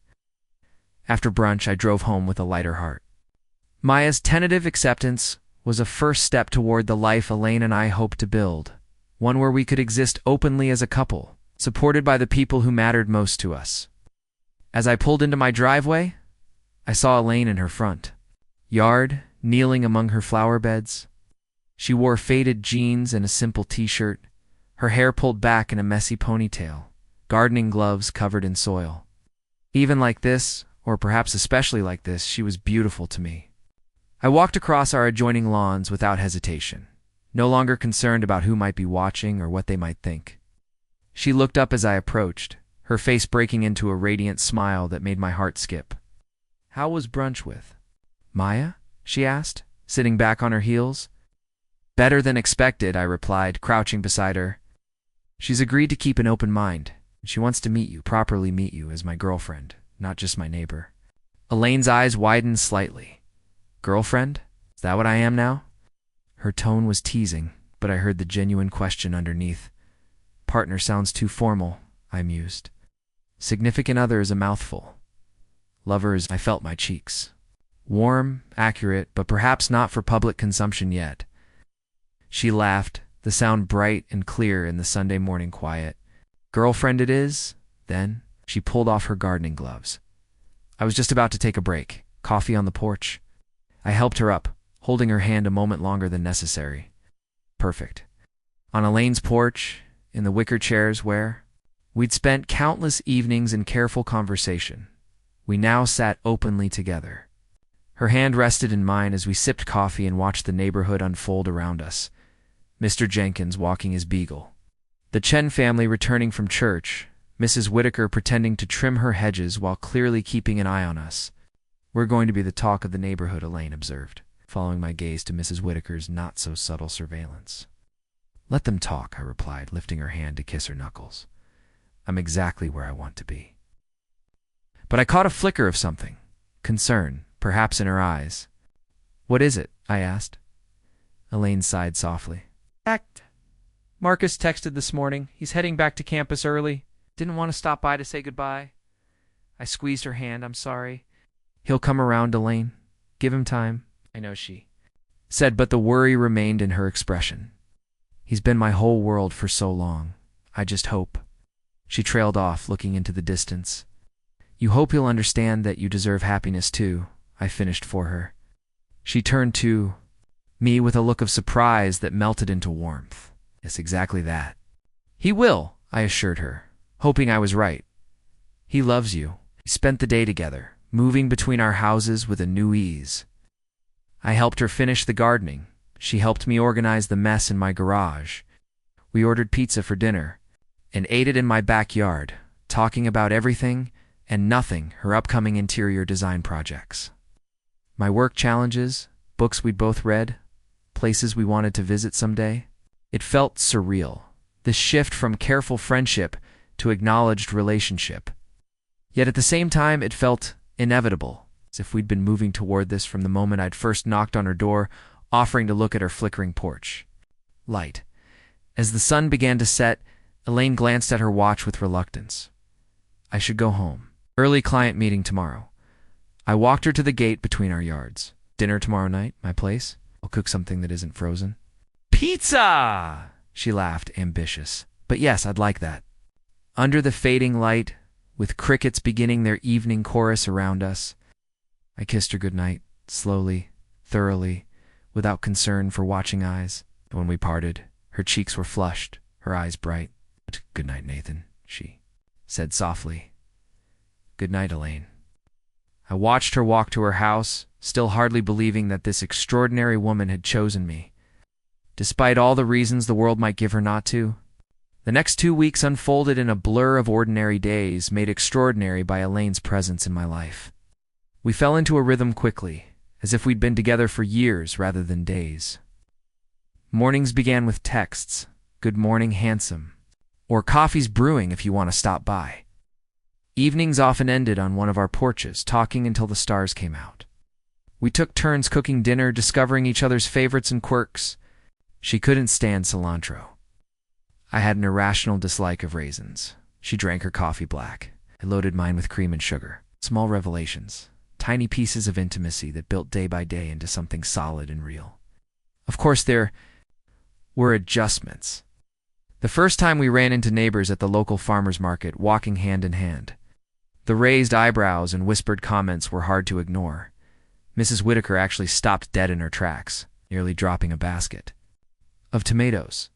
After brunch, I drove home with a lighter heart. Maya's tentative acceptance was a first step toward the life Elaine and I hoped to build, one where we could exist openly as a couple, supported by the people who mattered most to us. As I pulled into my driveway, I saw Elaine in her front yard, kneeling among her flower beds. She wore faded jeans and a simple t-shirt, her hair pulled back in a messy ponytail, gardening gloves covered in soil. Even like this, or perhaps especially like this, she was beautiful to me. I walked across our adjoining lawns without hesitation, no longer concerned about who might be watching or what they might think. She looked up as I approached, her face breaking into a radiant smile that made my heart skip. How was brunch with Maya? She asked, sitting back on her heels. Better than expected, I replied, crouching beside her. She's agreed to keep an open mind. She wants to properly meet you as my girlfriend, not just my neighbor. Elaine's eyes widened slightly. Girlfriend? Is that what I am now? Her tone was teasing, but I heard the genuine question underneath. Partner sounds too formal, I mused. Significant other is a mouthful. Lovers, I felt my cheeks. Warm, accurate, but perhaps not for public consumption yet. She laughed, the sound bright and clear in the Sunday morning quiet. Girlfriend it is, then. She pulled off her gardening gloves. I was just about to take a break, coffee on the porch. I helped her up, holding her hand a moment longer than necessary. Perfect. On Elaine's porch, in the wicker chairs where we'd spent countless evenings in careful conversation, we now sat openly together. Her hand rested in mine as we sipped coffee and watched the neighborhood unfold around us. Mr. Jenkins walking his beagle, the Chen family returning from church, Mrs. Whitaker pretending to trim her hedges while clearly keeping an eye on us. We're going to be the talk of the neighborhood, Elaine observed, following my gaze to Mrs. Whitaker's not-so-subtle surveillance. Let them talk, I replied, lifting her hand to kiss her knuckles. I'm exactly where I want to be. But I caught a flicker of something, concern, perhaps in her eyes. What is it? I asked. Elaine sighed softly. Marcus texted this morning. He's heading back to campus early. Didn't want to stop by to say goodbye. I squeezed her hand. I'm sorry. He'll come around, Elaine. Give him time. I know she said, but the worry remained in her expression. He's been my whole world for so long. I just hope. She trailed off, looking into the distance. You hope he'll understand that you deserve happiness too, I finished for her. She turned to me with a look of surprise that melted into warmth. Yes, exactly that. He will, I assured her, hoping I was right. He loves you. We spent the day together, moving between our houses with a new ease. I helped her finish the gardening. She helped me organize the mess in my garage. We ordered pizza for dinner and ate it in my backyard, talking about everything and nothing, her upcoming interior design projects, my work challenges, books we'd both read, places we wanted to visit someday. It felt surreal, this shift from careful friendship to acknowledged relationship. Yet at the same time, it felt inevitable, as if we'd been moving toward this from the moment I'd first knocked on her door, offering to look at her flickering porch light. As the sun began to set, Elaine glanced at her watch with reluctance. I should go home. Early client meeting tomorrow. I walked her to the gate between our yards. Dinner tomorrow night, my place. I'll cook something that isn't frozen. Pizza! She laughed, ambitious. But yes, I'd like that. Under the fading light, with crickets beginning their evening chorus around us, I kissed her goodnight, slowly, thoroughly, without concern for watching eyes. When we parted, her cheeks were flushed, her eyes bright. Good night, Nathan, she said softly. Good night, Elaine. I watched her walk to her house, still hardly believing that this extraordinary woman had chosen me, despite all the reasons the world might give her not to. The next 2 weeks unfolded in a blur of ordinary days, made extraordinary by Elaine's presence in my life. We fell into a rhythm quickly, as if we'd been together for years rather than days. Mornings began with texts, "Good morning, handsome," or "Coffee's brewing if you want to stop by." Evenings often ended on one of our porches, talking until the stars came out. We took turns cooking dinner, discovering each other's favorites and quirks. She couldn't stand cilantro. I had an irrational dislike of raisins. She drank her coffee black. I loaded mine with cream and sugar. Small revelations. Tiny pieces of intimacy that built day by day into something solid and real. Of course, there were adjustments. The first time we ran into neighbors at the local farmer's market, walking hand in hand. The raised eyebrows and whispered comments were hard to ignore. Mrs. Whitaker actually stopped dead in her tracks, nearly dropping a basket of tomatoes.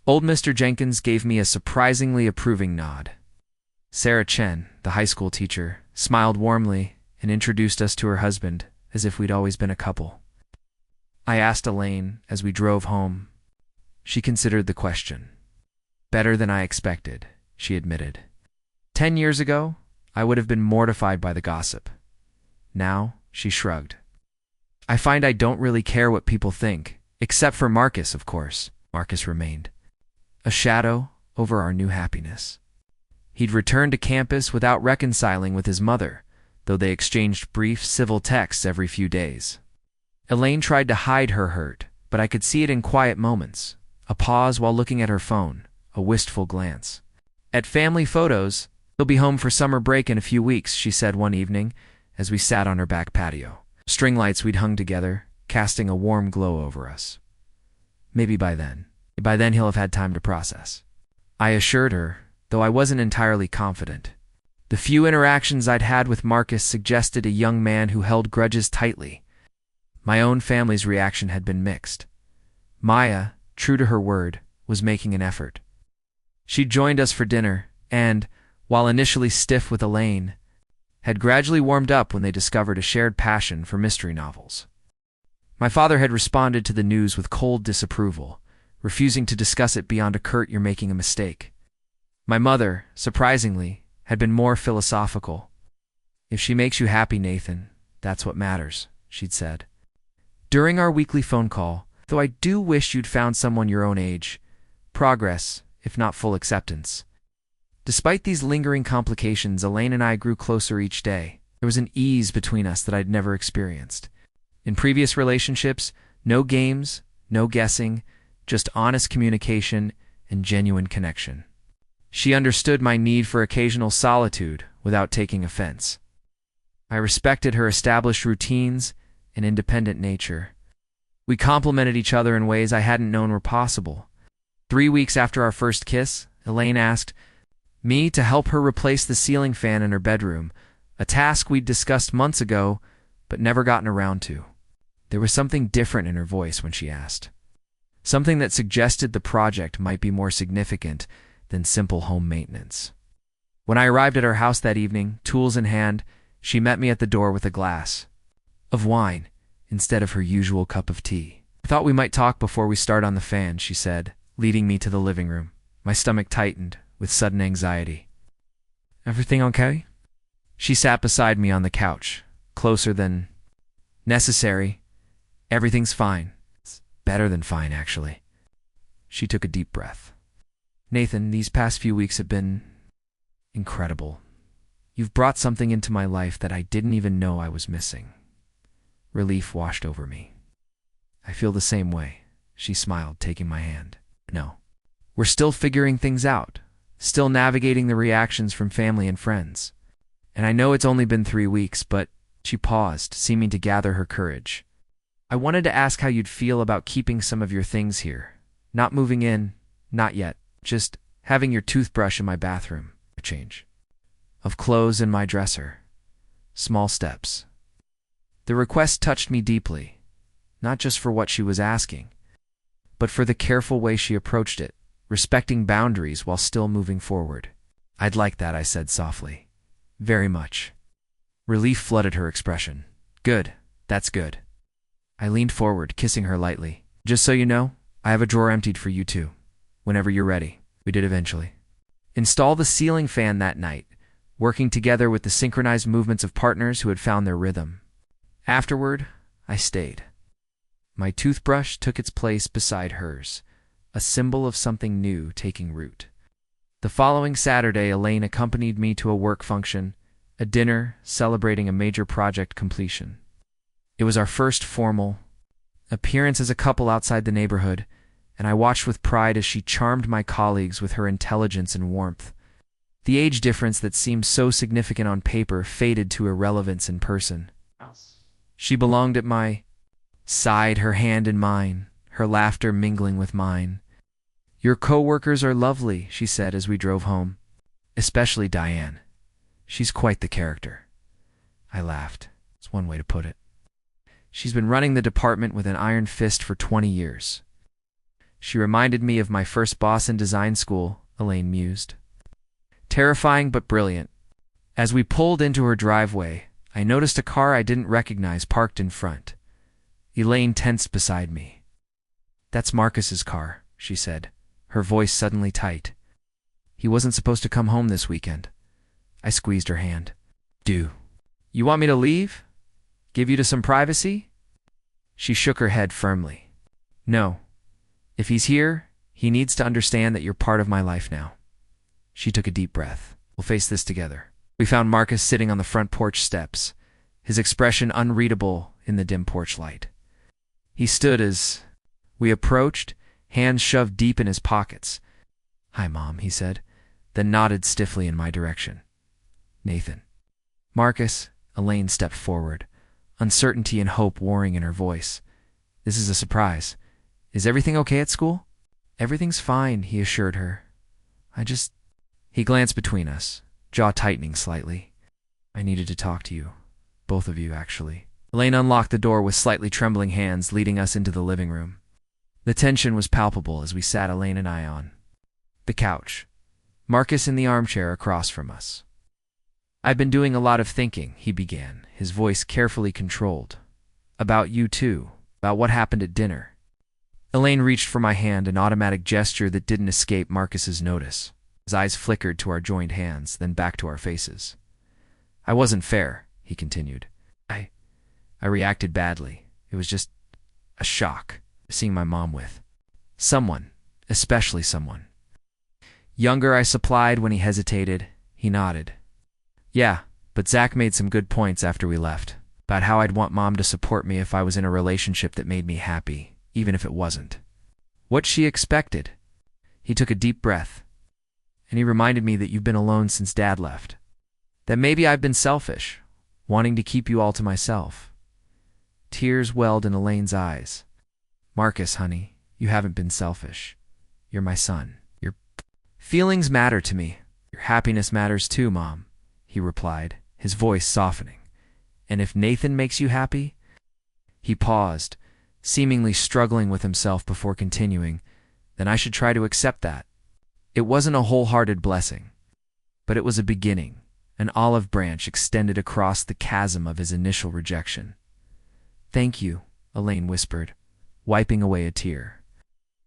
Old Mr. Jenkins gave me a surprisingly approving nod. Sarah Chen, the high school teacher, smiled warmly and introduced us to her husband as if we'd always been a couple. I asked Elaine as we drove home. She considered the question. Better than I expected, she admitted. 10 years ago, I would have been mortified by the gossip. Now, she shrugged. I find I don't really care what people think, except for Marcus, of course. Marcus remained a shadow over our new happiness. He'd returned to campus without reconciling with his mother, though they exchanged brief civil texts every few days. Elaine tried to hide her hurt, but I could see it in quiet moments. A pause while looking at her phone, a wistful glance. At family photos, he'll be home for summer break in a few weeks, she said one evening as we sat on her back patio. String lights we'd hung together, casting a warm glow over us. Maybe by then he'll have had time to process. I assured her, though I wasn't entirely confident. The few interactions I'd had with Marcus suggested a young man who held grudges tightly. My own family's reaction had been mixed. Maya, true to her word, was making an effort. She'd joined us for dinner and, while initially stiff with Elaine, had gradually warmed up when they discovered a shared passion for mystery novels. My father had responded to the news with cold disapproval, refusing to discuss it beyond a curt "you're making a mistake." My mother, surprisingly, had been more philosophical. "If she makes you happy, Nathan, that's what matters," she'd said. During our weekly phone call, "Though I do wish you'd found someone your own age. Progress, if not full acceptance." Despite these lingering complications, Elaine and I grew closer each day. There was an ease between us that I'd never experienced. In previous relationships, no games, no guessing, just honest communication and genuine connection. She understood my need for occasional solitude without taking offense. I respected her established routines and independent nature. We complemented each other in ways I hadn't known were possible. 3 weeks after our first kiss, Elaine asked me to help her replace the ceiling fan in her bedroom, a task we'd discussed months ago but never gotten around to. There was something different in her voice when she asked. Something that suggested the project might be more significant than simple home maintenance. When I arrived at her house that evening, tools in hand, she met me at the door with a glass of wine instead of her usual cup of tea. "I thought we might talk before we start on the fan," she said, leading me to the living room. My stomach tightened with sudden anxiety. "Everything okay?" She sat beside me on the couch, closer than necessary. "Everything's fine. It's better than fine, actually." She took a deep breath. "Nathan, these past few weeks have been incredible. You've brought something into my life that I didn't even know I was missing." Relief washed over me. "I feel the same way," she smiled, taking my hand. "No. We're still figuring things out, still navigating the reactions from family and friends. And I know it's only been 3 weeks, but..." She paused, seeming to gather her courage. "I wanted to ask how you'd feel about keeping some of your things here. Not moving in, not yet. Just having your toothbrush in my bathroom. A change of clothes in my dresser. Small steps." The request touched me deeply, not just for what she was asking, but for the careful way she approached it, respecting boundaries while still moving forward. "I'd like that," I said softly. "Very much." Relief flooded her expression. "Good. That's good." I leaned forward, kissing her lightly. "Just so you know, I have a drawer emptied for you too. Whenever you're ready." We did eventually install the ceiling fan that night, working together with the synchronized movements of partners who had found their rhythm. Afterward, I stayed. My toothbrush took its place beside hers, a symbol of something new taking root. The following Saturday, Elaine accompanied me to a work function, a dinner celebrating a major project completion. It was our first formal, appearance as a couple outside the neighborhood, and I watched with pride as she charmed my colleagues with her intelligence and warmth. The age difference that seemed so significant on paper faded to irrelevance in person. She belonged at my side, her hand in mine, her laughter mingling with mine. "Your co-workers are lovely," she said as we drove home. "Especially Diane. She's quite the character." I laughed. It's one way to put it. "She's been running the department with an iron fist for 20 years. She reminded me of my first boss in design school," Elaine mused. "Terrifying but brilliant." As we pulled into her driveway, I noticed a car I didn't recognize parked in front. Elaine tensed beside me. "That's Marcus's car," she said, her voice suddenly tight. "He wasn't supposed to come home this weekend." I squeezed her hand. "Do you want me to leave? Give you to some privacy?" She shook her head firmly. "No. If he's here, he needs to understand that you're part of my life now." She took a deep breath. "We'll face this together." We found Marcus sitting on the front porch steps, his expression unreadable in the dim porch light. He stood as we approached, hands shoved deep in his pockets. "Hi, Mom," he said, then nodded stiffly in my direction. "Nathan." "Marcus," Elaine stepped forward, uncertainty and hope warring in her voice. "This is a surprise. Is everything okay at school?" "Everything's fine," he assured her. He glanced between us, jaw tightening slightly. "I needed to talk to you. Both of you, actually." Elaine unlocked the door with slightly trembling hands, leading us into the living room. The tension was palpable as we sat, Elaine and I, on the couch, Marcus in the armchair across from us. "I've been doing a lot of thinking," he began, his voice carefully controlled. "About you too, about what happened at dinner." Elaine reached for my hand, an automatic gesture that didn't escape Marcus's notice. His eyes flickered to our joined hands, then back to our faces. "I wasn't fair," he continued. I reacted badly. It was just a shock, seeing my mom with someone, especially someone younger, I supplied when he hesitated. He nodded. "Yeah, but Zach made some good points after we left, about how I'd want Mom to support me if I was in a relationship that made me happy, even if it wasn't what she expected." He took a deep breath. "And he reminded me that you've been alone since Dad left. That maybe I've been selfish, wanting to keep you all to myself." Tears welled in Elaine's eyes. "Marcus, honey, you haven't been selfish. You're my son. Your feelings matter to me. Your happiness matters too, Mom," he replied, his voice softening. "And if Nathan makes you happy?" He paused, seemingly struggling with himself before continuing. "Then I should try to accept that." It wasn't a wholehearted blessing, but it was a beginning, an olive branch extended across the chasm of his initial rejection. "Thank you," Elaine whispered, wiping away a tear.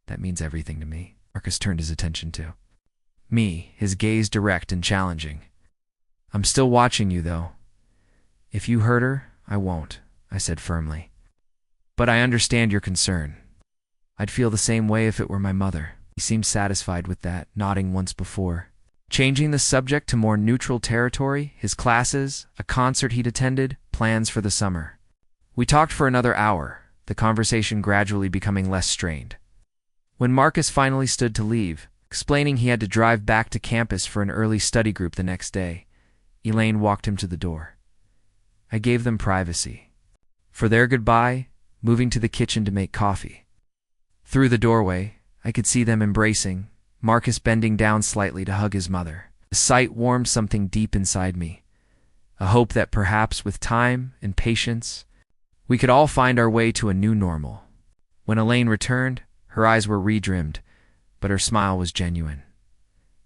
"That means everything to me." Marcus turned his attention to me, his gaze direct and challenging. "I'm still watching you, though." "If you hurt her, I won't," I said firmly. "But I understand your concern. I'd feel the same way if it were my mother." He seemed satisfied with that, nodding once before. Changing the subject to more neutral territory, his classes, a concert he'd attended, plans for the summer. We talked for another hour, the conversation gradually becoming less strained. When Marcus finally stood to leave, explaining he had to drive back to campus for an early study group the next day, Elaine walked him to the door. I gave them privacy. For their goodbye, moving to the kitchen to make coffee. Through the doorway, I could see them embracing, Marcus bending down slightly to hug his mother. The sight warmed something deep inside me, a hope that perhaps with time and patience, we could all find our way to a new normal. When Elaine returned, her eyes were redrimmed, but her smile was genuine.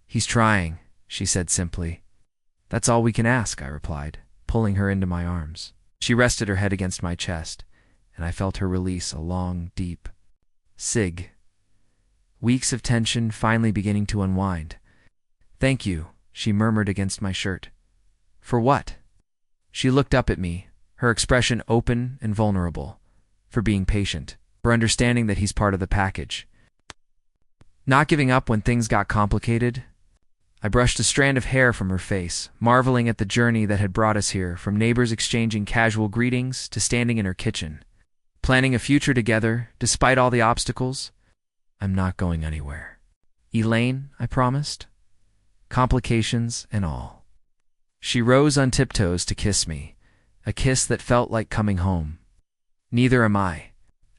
"He's trying," she said simply. "That's all we can ask," I replied, pulling her into my arms. She rested her head against my chest, and I felt her release a long, deep sig. Weeks of tension finally beginning to unwind. "Thank you," she murmured against my shirt. "For what?" She looked up at me, her expression open and vulnerable. "For being patient, for understanding that he's part of the package. Not giving up when things got complicated." I brushed a strand of hair from her face, marveling at the journey that had brought us here, from neighbors exchanging casual greetings to standing in her kitchen, planning a future together, despite all the obstacles. I'm not going anywhere. Elaine, I promised. Complications and all. She rose on tiptoes to kiss me, a kiss that felt like coming home. Neither am I.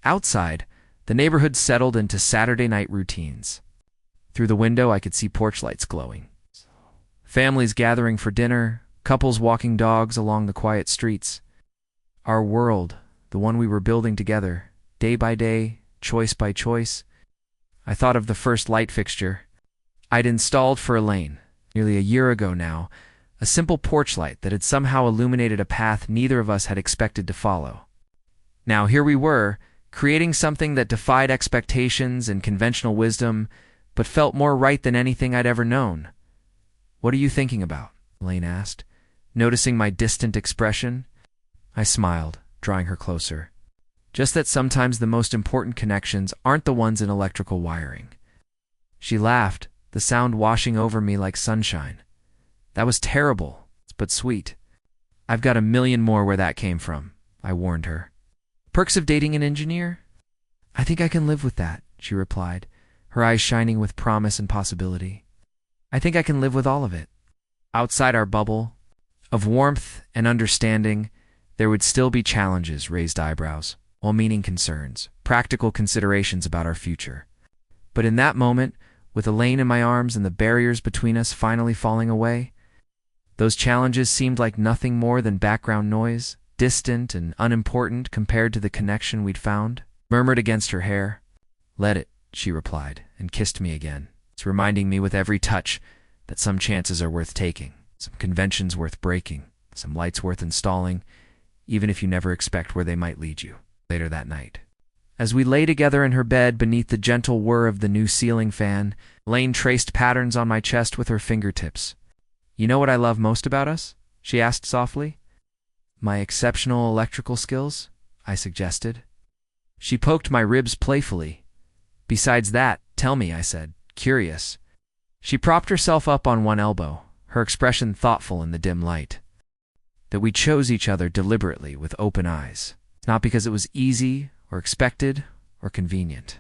Outside, the neighborhood settled into Saturday night routines. Through the window, I could see porch lights glowing. Families gathering for dinner, couples walking dogs along the quiet streets. Our world, the one we were building together, day by day, choice by choice. I thought of the first light fixture I'd installed for Elaine, nearly a year ago now, a simple porch light that had somehow illuminated a path neither of us had expected to follow. Now here we were, creating something that defied expectations and conventional wisdom, but felt more right than anything I'd ever known. "What are you thinking about?" Elaine asked, noticing my distant expression. I smiled, drawing her closer. Just that sometimes the most important connections aren't the ones in electrical wiring. She laughed, the sound washing over me like sunshine. "That was terrible, but sweet. I've got a million more where that came from," I warned her. "Perks of dating an engineer?" "I think I can live with that," she replied, her eyes shining with promise and possibility. "I think I can live with all of it." Outside our bubble of warmth and understanding, there would still be challenges, raised eyebrows, well-meaning concerns, practical considerations about our future. But in that moment, with Elaine in my arms and the barriers between us finally falling away, those challenges seemed like nothing more than background noise, distant and unimportant compared to the connection we'd found. Murmured against her hair. "Let it," she replied, and kissed me again. It's reminding me with every touch that some chances are worth taking, some conventions worth breaking, some lights worth installing, even if you never expect where they might lead you. Later that night, as we lay together in her bed beneath the gentle whir of the new ceiling fan, Elaine traced patterns on my chest with her fingertips. "You know what I love most about us?" she asked softly. "My exceptional electrical skills," I suggested. She poked my ribs playfully. "Besides that, tell me," I said, curious. She propped herself up on one elbow, her expression thoughtful in the dim light. "That we chose each other deliberately with open eyes, not because it was easy or expected or convenient,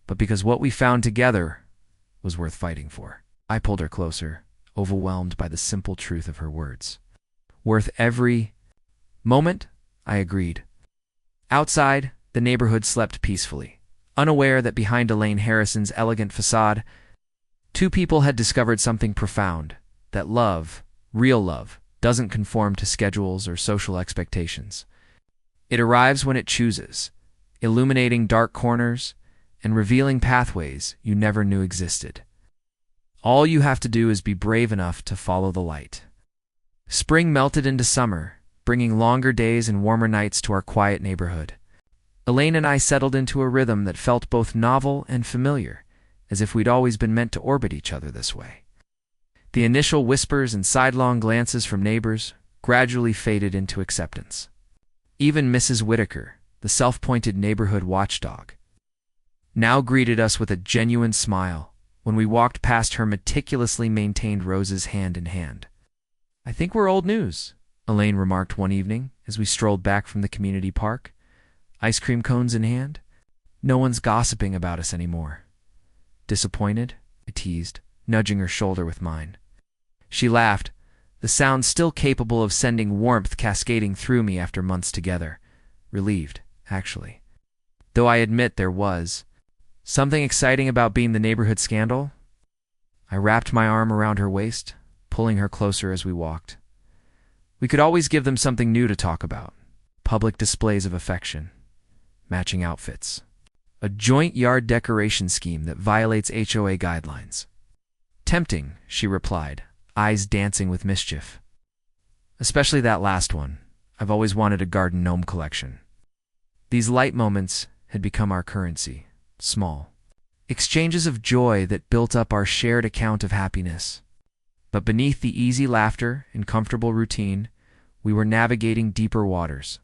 but because what we found together was worth fighting for." I pulled her closer, overwhelmed by the simple truth of her words. "Worth every moment," I agreed. Outside, the neighborhood slept peacefully, unaware that behind Elaine Harrison's elegant facade, two people had discovered something profound, that love, real love, doesn't conform to schedules or social expectations. It arrives when it chooses, illuminating dark corners and revealing pathways you never knew existed. All you have to do is be brave enough to follow the light. Spring melted into summer, bringing longer days and warmer nights to our quiet neighborhood. Elaine and I settled into a rhythm that felt both novel and familiar, as if we'd always been meant to orbit each other this way. The initial whispers and sidelong glances from neighbors gradually faded into acceptance. Even Mrs. Whitaker, the self-appointed neighborhood watchdog, now greeted us with a genuine smile when we walked past her meticulously maintained roses hand in hand. "I think we're old news," Elaine remarked one evening as we strolled back from the community park, ice cream cones in hand. "No one's gossiping about us anymore." "Disappointed?" I teased, nudging her shoulder with mine. She laughed, the sound still capable of sending warmth cascading through me after months together. Relieved, actually. Though I admit there was something exciting about being the neighborhood scandal. I wrapped my arm around her waist, pulling her closer as we walked. We could always give them something new to talk about. Public displays of affection. Matching outfits. A joint yard decoration scheme that violates HOA guidelines. "Tempting," she replied, eyes dancing with mischief. "Especially that last one. I've always wanted a garden gnome collection." These light moments had become our currency, small. Exchanges of joy that built up our shared account of happiness. But beneath the easy laughter and comfortable routine, we were navigating deeper waters.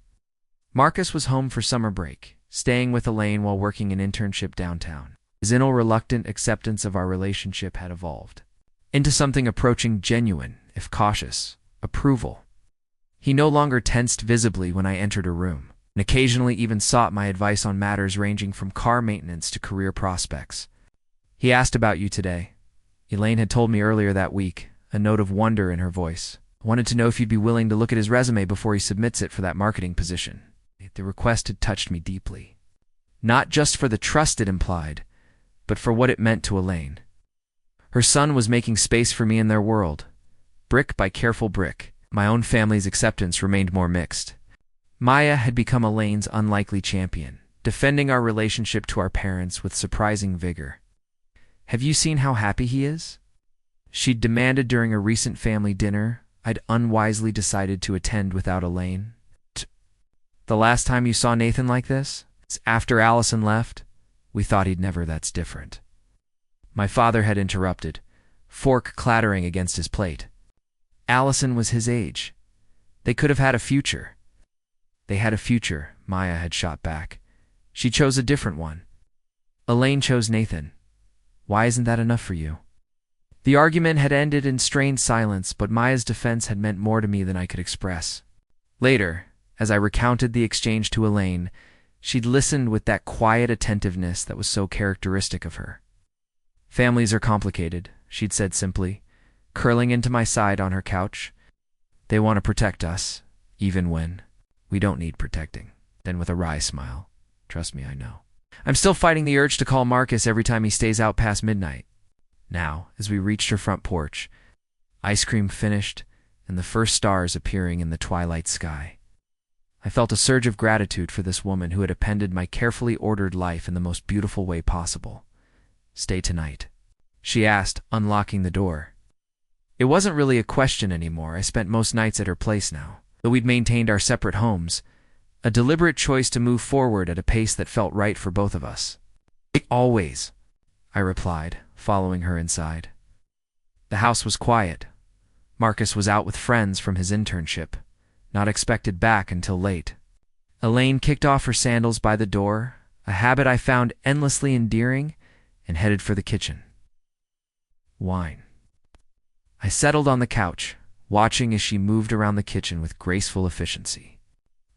Marcus was home for summer break, staying with Elaine while working an internship downtown. His inner reluctant acceptance of our relationship had evolved into something approaching genuine, if cautious, approval. He no longer tensed visibly when I entered a room. and occasionally even sought my advice on matters ranging from car maintenance to career prospects. He asked about you today. Elaine had told me earlier that week, a note of wonder in her voice. I wanted to know if you'd be willing to look at his resume before he submits it for that marketing position. The request had touched me deeply. Not just for the trust it implied, but for what it meant to Elaine. Her son was making space for me in their world. Brick by careful brick, my own family's acceptance remained more mixed. Maya had become Elaine's unlikely champion, defending our relationship to our parents with surprising vigor. Have you seen how happy he is? She'd demanded during a recent family dinner I'd unwisely decided to attend without Elaine. The last time you saw Nathan like this? It's after Allison left. We thought he'd never. That's different. My father had interrupted, fork clattering against his plate. Allison was his age. They could have had a future. They had a future, Maya had shot back. She chose a different one. Elaine chose Nathan. Why isn't that enough for you? The argument had ended in strained silence, but Maya's defense had meant more to me than I could express. Later, as I recounted the exchange to Elaine, she'd listened with that quiet attentiveness that was so characteristic of her. Families are complicated, she'd said simply, curling into my side on her couch. They want to protect us, even when we don't need protecting. Then with a wry smile, trust me, I know. I'm still fighting the urge to call Marcus every time he stays out past midnight. Now, as we reached her front porch, ice cream finished and the first stars appearing in the twilight sky, I felt a surge of gratitude for this woman who had appended my carefully ordered life in the most beautiful way possible. Stay tonight, she asked, unlocking the door. It wasn't really a question anymore. I spent most nights at her place now, though we'd maintained our separate homes, a deliberate choice to move forward at a pace that felt right for both of us. Always, I replied, following her inside. The house was quiet. Marcus was out with friends from his internship, not expected back until late. Elaine kicked off her sandals by the door, a habit I found endlessly endearing, and headed for the kitchen. Wine. I settled on the couch, watching as she moved around the kitchen with graceful efficiency.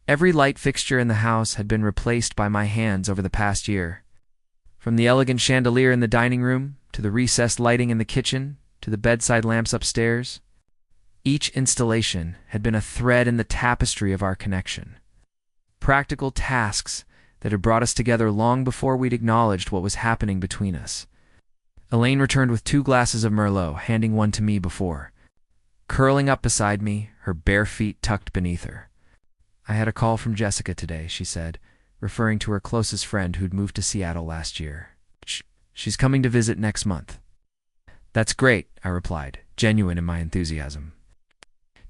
Every light fixture in the house had been replaced by my hands over the past year. From the elegant chandelier in the dining room, to the recessed lighting in the kitchen, to the bedside lamps upstairs. Each installation had been a thread in the tapestry of our connection. Practical tasks that had brought us together long before we'd acknowledged what was happening between us. Elaine returned with 2 glasses of Merlot, handing one to me before. Curling up beside me, her bare feet tucked beneath her. I had a call from Jessica today, she said, referring to her closest friend who'd moved to Seattle last year. She's coming to visit next month. That's great, I replied, genuine in my enthusiasm.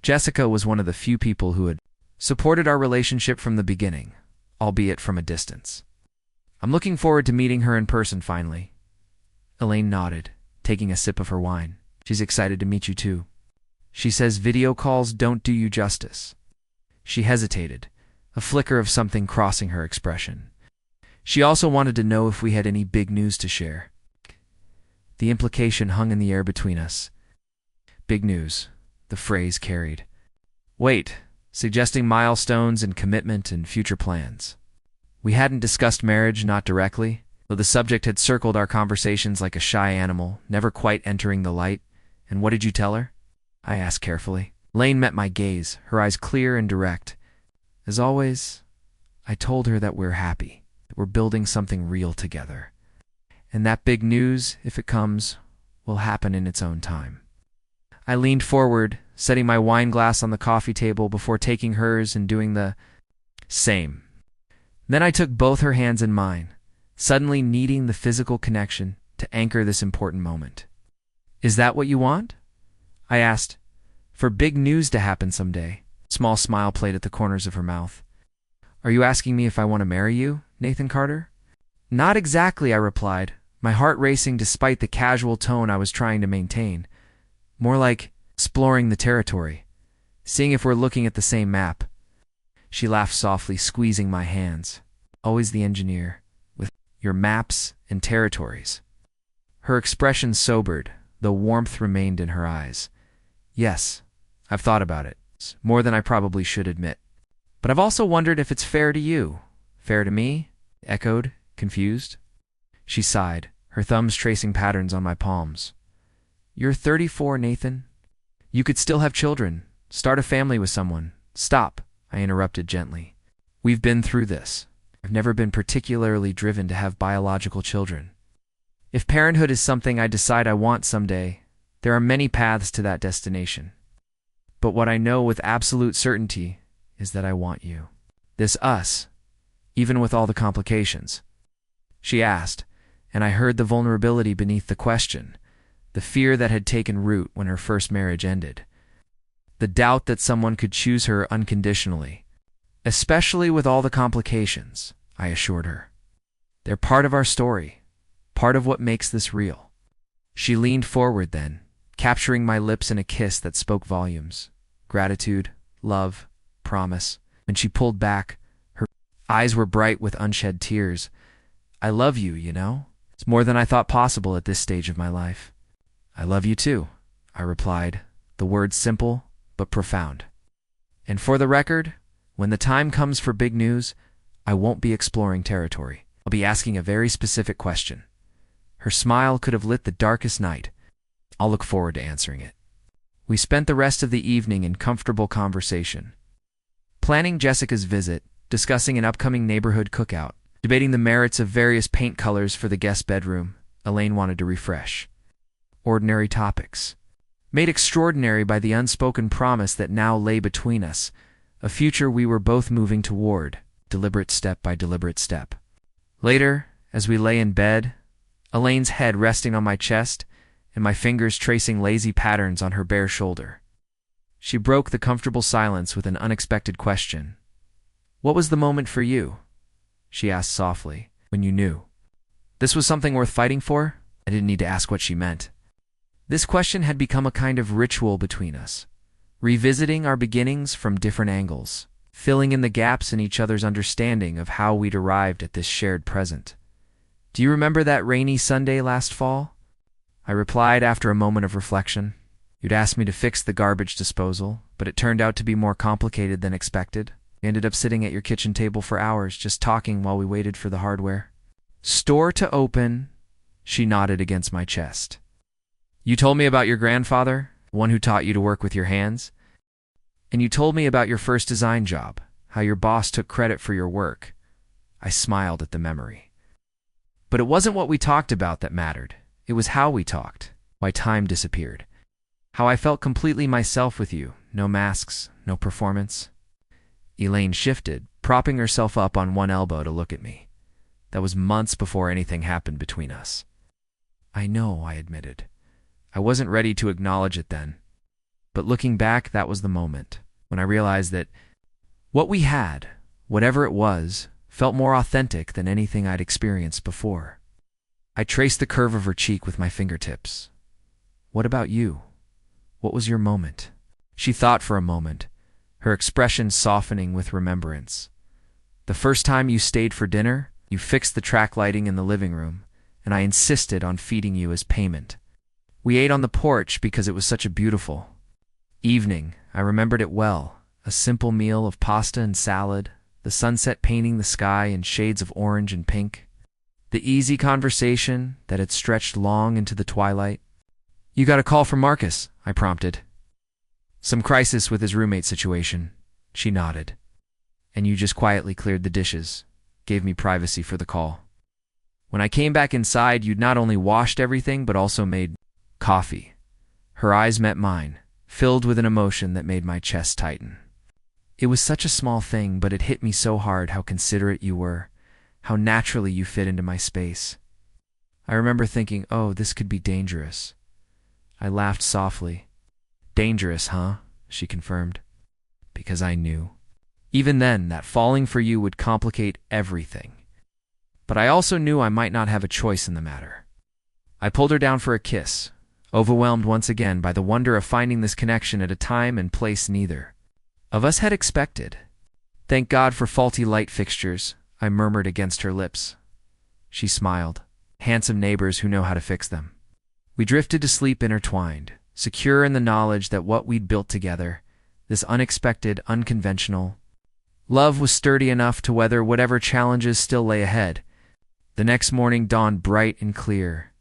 Jessica was one of the few people who had supported our relationship from the beginning, albeit from a distance. I'm looking forward to meeting her in person finally. Elaine nodded, taking a sip of her wine. She's excited to meet you too. She says video calls don't do you justice. She hesitated, a flicker of something crossing her expression. She also wanted to know if we had any big news to share. The implication hung in the air between us. Big news, the phrase carried. Weight, suggesting milestones and commitment and future plans. We hadn't discussed marriage, not directly, though the subject had circled our conversations like a shy animal, never quite entering the light. And what did you tell her? I asked carefully. Elaine met my gaze, her eyes clear and direct. As always, I told her that we're happy, that we're building something real together. And that big news, if it comes, will happen in its own time. I leaned forward, setting my wine glass on the coffee table before taking hers and doing the same. Then I took both her hands in mine, suddenly needing the physical connection to anchor this important moment. Is that what you want? I asked, for big news to happen someday. A small smile played at the corners of her mouth. Are you asking me if I want to marry you, Nathan Carter? Not exactly, I replied, my heart racing despite the casual tone I was trying to maintain. More like exploring the territory, seeing if we're looking at the same map. She laughed softly, squeezing my hands. Always the engineer, with your maps and territories. Her expression sobered, though warmth remained in her eyes. Yes, I've thought about it, more than I probably should admit. But I've also wondered if it's fair to you. Fair to me? Echoed, confused. She sighed, her thumbs tracing patterns on my palms. You're 34, Nathan. You could still have children, start a family with someone. Stop, I interrupted gently. We've been through this. I've never been particularly driven to have biological children. If parenthood is something I decide I want someday, there are many paths to that destination. But what I know with absolute certainty is that I want you. This us, even with all the complications. She asked, and I heard the vulnerability beneath the question, the fear that had taken root when her first marriage ended. The doubt that someone could choose her unconditionally. Especially with all the complications, I assured her. They're part of our story, part of what makes this real. She leaned forward then, capturing my lips in a kiss that spoke volumes. Gratitude, love, promise. When she pulled back, her eyes were bright with unshed tears. I love you, you know? It's more than I thought possible at this stage of my life. I love you too, I replied, the words simple but profound. And for the record, when the time comes for big news, I won't be exploring territory. I'll be asking a very specific question. Her smile could have lit the darkest night. I'll look forward to answering it. We spent the rest of the evening in comfortable conversation. Planning Jessica's visit, discussing an upcoming neighborhood cookout, debating the merits of various paint colors for the guest bedroom. Elaine wanted to refresh. Ordinary topics, made extraordinary by the unspoken promise that now lay between us, a future we were both moving toward, deliberate step by deliberate step. Later, as we lay in bed, Elaine's head resting on my chest and my fingers tracing lazy patterns on her bare shoulder. She broke the comfortable silence with an unexpected question. What was the moment for you? She asked softly, when you knew. This was something worth fighting for? I didn't need to ask what she meant. This question had become a kind of ritual between us, revisiting our beginnings from different angles, filling in the gaps in each other's understanding of how we'd arrived at this shared present. Do you remember that rainy Sunday last fall? I replied after a moment of reflection. You'd asked me to fix the garbage disposal, but it turned out to be more complicated than expected. We ended up sitting at your kitchen table for hours, just talking while we waited for the hardware store to open. She nodded against my chest. You told me about your grandfather, one who taught you to work with your hands. And you told me about your first design job, how your boss took credit for your work. I smiled at the memory. But it wasn't what we talked about that mattered. It was how we talked, why time disappeared. How I felt completely myself with you, no masks, no performance. Elaine shifted, propping herself up on one elbow to look at me. That was months before anything happened between us. I know, I admitted. I wasn't ready to acknowledge it then. But looking back, that was the moment, when I realized that what we had, whatever it was, felt more authentic than anything I'd experienced before. I traced the curve of her cheek with my fingertips. What about you? What was your moment? She thought for a moment, her expression softening with remembrance. The first time you stayed for dinner, you fixed the track lighting in the living room, and I insisted on feeding you as payment. We ate on the porch because it was such a beautiful evening. I remembered it well. A simple meal of pasta and salad, the sunset painting the sky in shades of orange and pink. The easy conversation that had stretched long into the twilight. You got a call from Marcus, I prompted. Some crisis with his roommate situation. She nodded. And you just quietly cleared the dishes, gave me privacy for the call. When I came back inside, you'd not only washed everything, but also made coffee. Her eyes met mine, filled with an emotion that made my chest tighten. It was such a small thing, but it hit me so hard how considerate you were, how naturally you fit into my space. I remember thinking, oh, this could be dangerous. I laughed softly. Dangerous, huh? She confirmed. Because I knew. Even then, that falling for you would complicate everything. But I also knew I might not have a choice in the matter. I pulled her down for a kiss, overwhelmed once again by the wonder of finding this connection at a time and place neither of us had expected. Thank God for faulty light fixtures, I murmured against her lips. She smiled. Handsome neighbors who know how to fix them. We drifted to sleep intertwined, secure in the knowledge that what we'd built together, this unexpected, unconventional Love was sturdy enough to weather whatever challenges still lay ahead. The next morning dawned bright and clear.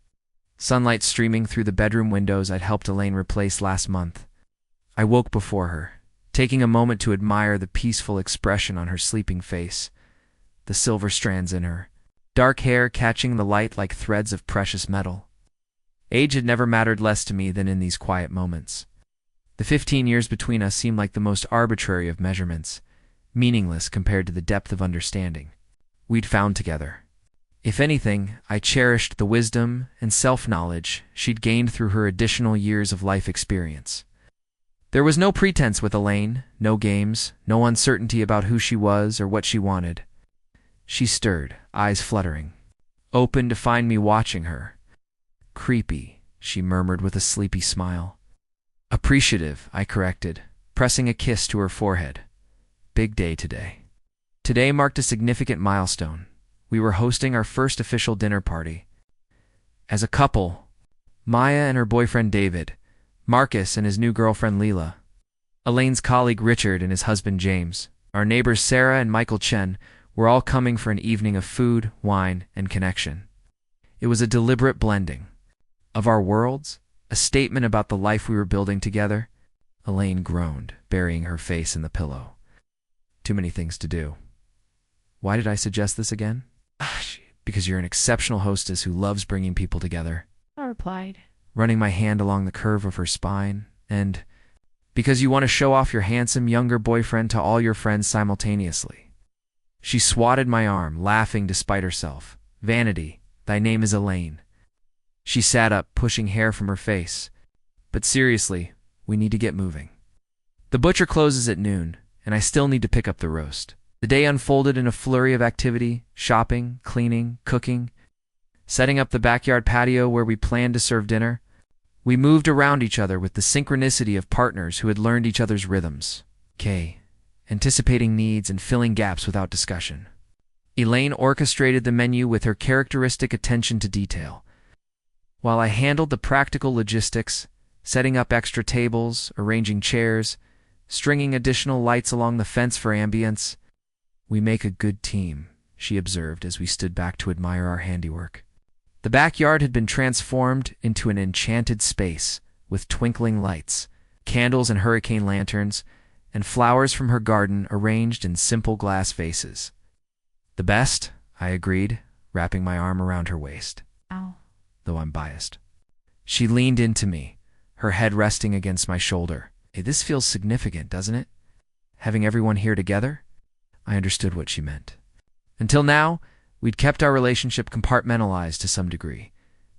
Sunlight streaming through the bedroom windows I'd helped Elaine replace last month. I woke before her, taking a moment to admire the peaceful expression on her sleeping face, the silver strands in her dark hair catching the light like threads of precious metal. Age had never mattered less to me than in these quiet moments. The 15 years between us seemed like the most arbitrary of measurements, meaningless compared to the depth of understanding we'd found together. If anything, I cherished the wisdom and self-knowledge she'd gained through her additional years of life experience. There was no pretense with Elaine, no games, no uncertainty about who she was or what she wanted. She stirred, eyes fluttering, open to find me watching her. Creepy, she murmured with a sleepy smile. Appreciative, I corrected, pressing a kiss to her forehead. Big day today. Today marked a significant milestone. We were hosting our first official dinner party. As a couple, Maya and her boyfriend David, Marcus and his new girlfriend Leela, Elaine's colleague Richard and his husband James, our neighbors Sarah and Michael Chen were all coming for an evening of food, wine, and connection. It was a deliberate blending of our worlds, a statement about the life we were building together. Elaine groaned, burying her face in the pillow. Too many things to do. Why did I suggest this again? Because you're an exceptional hostess who loves bringing people together, I replied, running my hand along the curve of her spine, and because you want to show off your handsome younger boyfriend to all your friends simultaneously. She swatted my arm, laughing despite herself. Vanity, thy name is Elaine. She sat up, pushing hair from her face. But seriously, we need to get moving. The butcher closes at noon, and I still need to pick up the roast. The day unfolded in a flurry of activity, shopping, cleaning, cooking, setting up the backyard patio where we planned to serve dinner. We moved around each other with the synchronicity of partners who had learned each other's rhythms. Anticipating needs and filling gaps without discussion. Elaine orchestrated the menu with her characteristic attention to detail, while I handled the practical logistics, setting up extra tables, arranging chairs, stringing additional lights along the fence for ambience. We make a good team, she observed as we stood back to admire our handiwork. The backyard had been transformed into an enchanted space with twinkling lights, candles and hurricane lanterns, and flowers from her garden arranged in simple glass vases. The best, I agreed, wrapping my arm around her waist. Ow. Though I'm biased. She leaned into me, her head resting against my shoulder. Hey, this feels significant, doesn't it? Having everyone here together? I understood what she meant. Until now, we'd kept our relationship compartmentalized to some degree,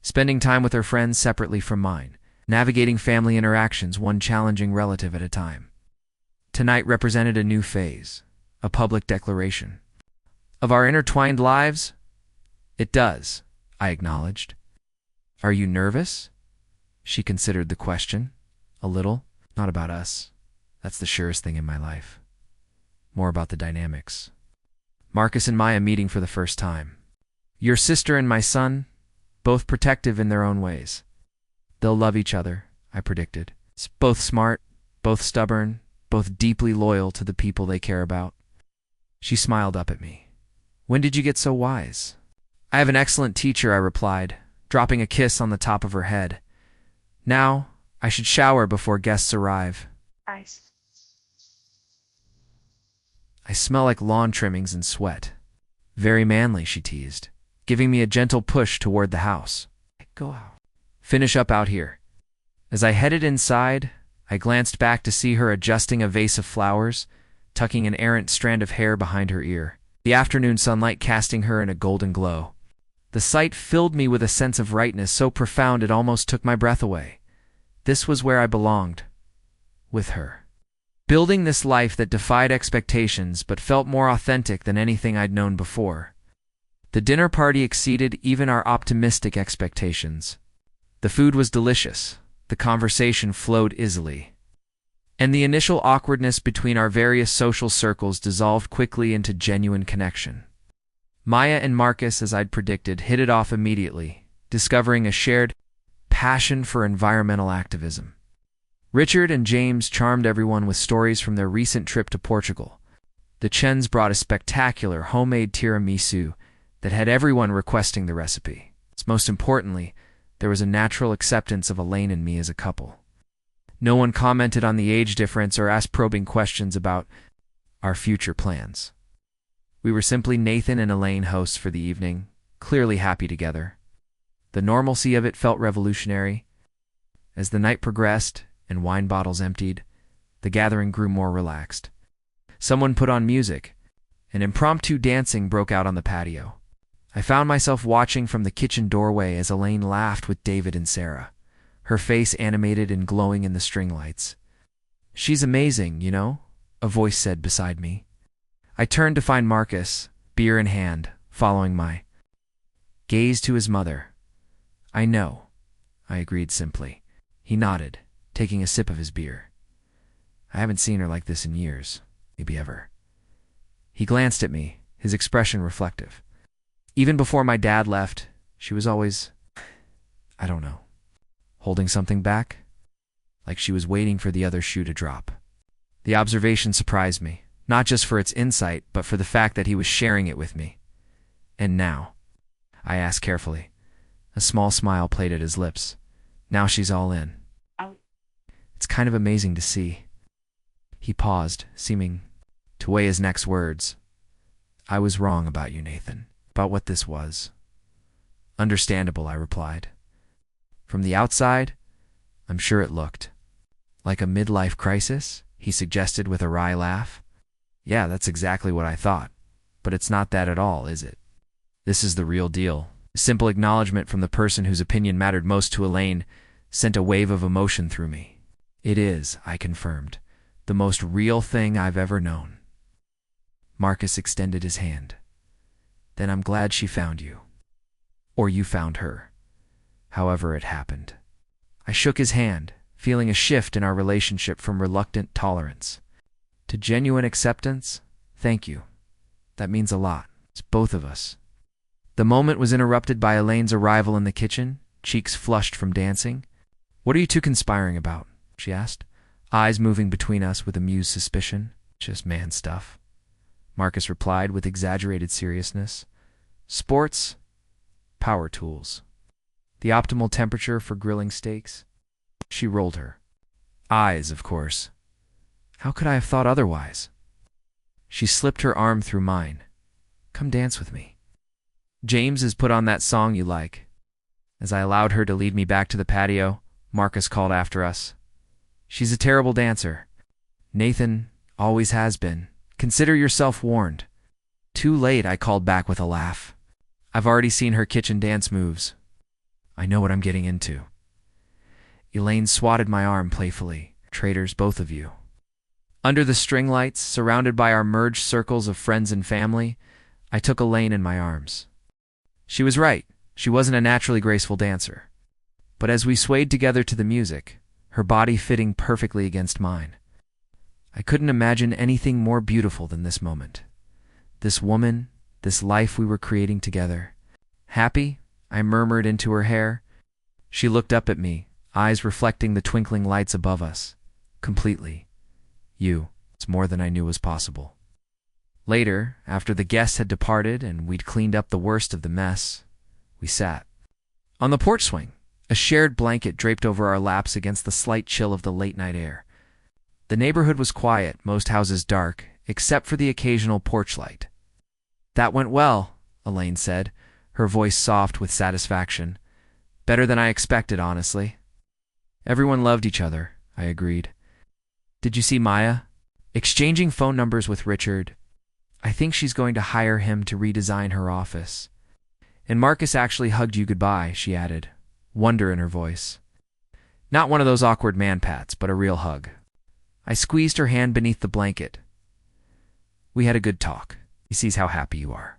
spending time with her friends separately from mine, navigating family interactions one challenging relative at a time. Tonight represented a new phase, a public declaration. Of our intertwined lives? It does, I acknowledged. Are you nervous? She considered the question. A little. Not about us. That's the surest thing in my life. More about the dynamics. Marcus and Maya meeting for the first time. Your sister and my son, both protective in their own ways. They'll love each other, I predicted. Both smart, both stubborn, both deeply loyal to the people they care about. She smiled up at me. When did you get so wise? I have an excellent teacher, I replied, dropping a kiss on the top of her head. Now, I should shower before guests arrive. I smell like lawn trimmings and sweat. Very manly, she teased, giving me a gentle push toward the house. Go out. Finish up out here. As I headed inside, I glanced back to see her adjusting a vase of flowers, tucking an errant strand of hair behind her ear, the afternoon sunlight casting her in a golden glow. The sight filled me with a sense of rightness so profound it almost took my breath away. This was where I belonged. With her. Building this life that defied expectations but felt more authentic than anything I'd known before. The dinner party exceeded even our optimistic expectations. The food was delicious. The conversation flowed easily. And the initial awkwardness between our various social circles dissolved quickly into genuine connection. Maya and Marcus, as I'd predicted, hit it off immediately, discovering a shared passion for environmental activism. Richard and James charmed everyone with stories from their recent trip to Portugal, The Chens brought a spectacular homemade tiramisu that had everyone requesting the recipe. Most importantly, there was a natural acceptance of Elaine and me as a couple. No one commented on the age difference or asked probing questions about our future plans. We were simply Nathan and Elaine, hosts for the evening, clearly happy together. The normalcy of it felt revolutionary. As the night progressed and wine bottles emptied, the gathering grew more relaxed. Someone put on music, and impromptu dancing broke out on the patio. I found myself watching from the kitchen doorway as Elaine laughed with David and Sarah, her face animated and glowing in the string lights. "She's amazing, you know," a voice said beside me. I turned to find Marcus, beer in hand, following my gaze to his mother. "I know," I agreed simply. He nodded, taking a sip of his beer. "I haven't seen her like this in years, maybe ever." He glanced at me, his expression reflective. Even before my dad left, she was always, I don't know, holding something back, like she was waiting for the other shoe to drop. The observation surprised me, not just for its insight, but for the fact that he was sharing it with me. "And now?" I asked carefully. A small smile played at his lips. "Now she's all in." "It's kind of amazing to see." He paused, seeming to weigh his next words. "I was wrong about you, Nathan, about what this was." "Understandable," I replied. "From the outside, I'm sure it looked like a midlife crisis," he suggested with a wry laugh. "Yeah, that's exactly what I thought. But it's not that at all, is it? This is the real deal." A simple acknowledgement from the person whose opinion mattered most to Elaine sent a wave of emotion through me. "It is," I confirmed, "the most real thing I've ever known." Marcus extended his hand. "Then I'm glad she found you. Or you found her. However it happened." I shook his hand, feeling a shift in our relationship from reluctant tolerance to genuine acceptance. "Thank you. That means a lot. It's both of us." The moment was interrupted by Elaine's arrival in the kitchen, cheeks flushed from dancing. "What are you two conspiring about?" she asked, eyes moving between us with amused suspicion. "Just man stuff," Marcus replied with exaggerated seriousness. "Sports, power tools, the optimal temperature for grilling steaks." She rolled her eyes, of course. How could I have thought otherwise? She slipped her arm through mine. "Come dance with me. James has put on that song you like." As I allowed her to lead me back to the patio, Marcus called after us. "She's a terrible dancer. Nathan always has been. Consider yourself warned." "Too late," I called back with a laugh. "I've already seen her kitchen dance moves. I know what I'm getting into." Elaine swatted my arm playfully. "Traitors, both of you." Under the string lights, surrounded by our merged circles of friends and family, I took Elaine in my arms. She was right. She wasn't a naturally graceful dancer. But as we swayed together to the music, her body fitting perfectly against mine, I couldn't imagine anything more beautiful than this moment. This woman, this life we were creating together. "Happy?" I murmured into her hair. She looked up at me, eyes reflecting the twinkling lights above us. "Completely. It's more than I knew was possible." Later, after the guests had departed and we'd cleaned up the worst of the mess, we sat on the porch swing, a shared blanket draped over our laps against the slight chill of the late-night air. The neighborhood was quiet, most houses dark, except for the occasional porch light. "That went well," Elaine said, her voice soft with satisfaction. "Better than I expected, honestly." "Everyone loved each other," I agreed. "Did you see Maya? Exchanging phone numbers with Richard. I think she's going to hire him to redesign her office. And Marcus actually hugged you goodbye," she added, wonder in her voice. Not one of those awkward man-pats, but a real hug. I squeezed her hand beneath the blanket. "We had a good talk. He sees how happy you are."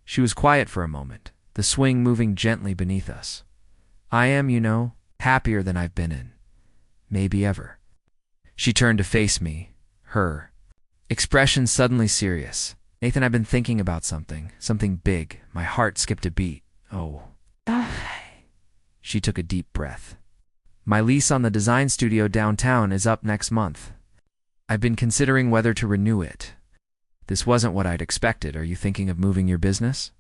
She was quiet for a moment, the swing moving gently beneath us. "I am, happier than I've been in. Maybe ever." She turned to face me, her expression suddenly serious. "Nathan, I've been thinking about something big." My heart skipped a beat. "Oh." She took a deep breath. "My lease on the design studio downtown is up next month. I've been considering whether to renew it. This wasn't what I'd expected. Are you thinking of moving your business?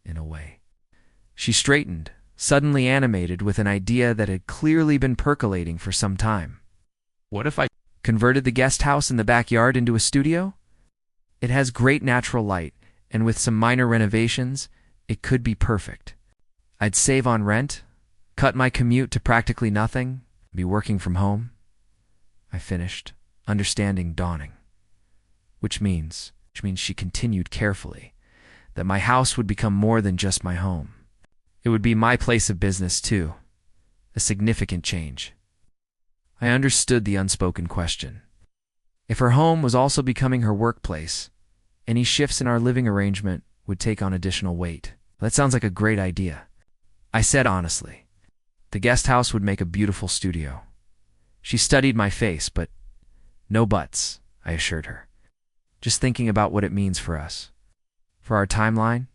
In a way. She straightened, suddenly animated with an idea that had clearly been percolating for some time. What if I converted the guest house in the backyard into a studio? It has great natural light, and with some minor renovations, it could be perfect. I'd save on rent, cut my commute to practically nothing, be working from home. I finished, understanding dawning. Which means she continued carefully, that my house would become more than just my home. It would be my place of business too. A significant change. I understood the unspoken question. If her home was also becoming her workplace, any shifts in our living arrangement would take on additional weight. That sounds like a great idea. I said honestly. The guest house would make a beautiful studio. She studied my face, but no buts, I assured her. Just thinking about what it means for us. For our timeline?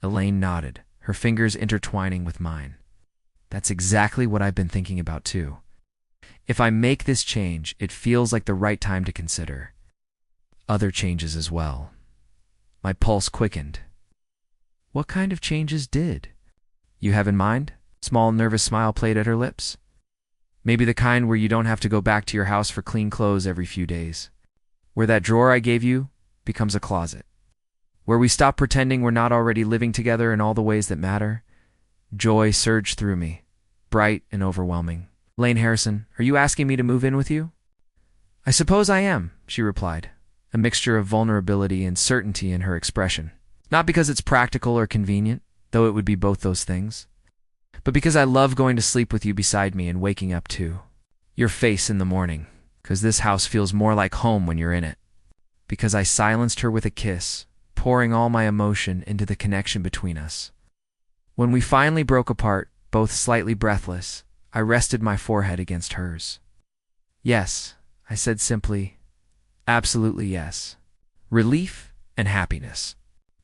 Elaine nodded, her fingers intertwining with mine. That's exactly what I've been thinking about too. If I make this change, it feels like the right time to consider other changes as well. My pulse quickened. What kind of changes did you have in mind? Small nervous smile played at her lips. Maybe the kind where you don't have to go back to your house for clean clothes every few days. Where that drawer I gave you becomes a closet. Where we stop pretending we're not already living together in all the ways that matter. Joy surged through me, bright and overwhelming. Lane Harrison, are you asking me to move in with you? I suppose I am, she replied, a mixture of vulnerability and certainty in her expression. Not because it's practical or convenient, though it would be both those things, but because I love going to sleep with you beside me and waking up to your face in the morning, because this house feels more like home when you're in it. Because I silenced her with a kiss, pouring all my emotion into the connection between us. When we finally broke apart, both slightly breathless, I rested my forehead against hers. Yes, I said simply, absolutely yes. Relief and happiness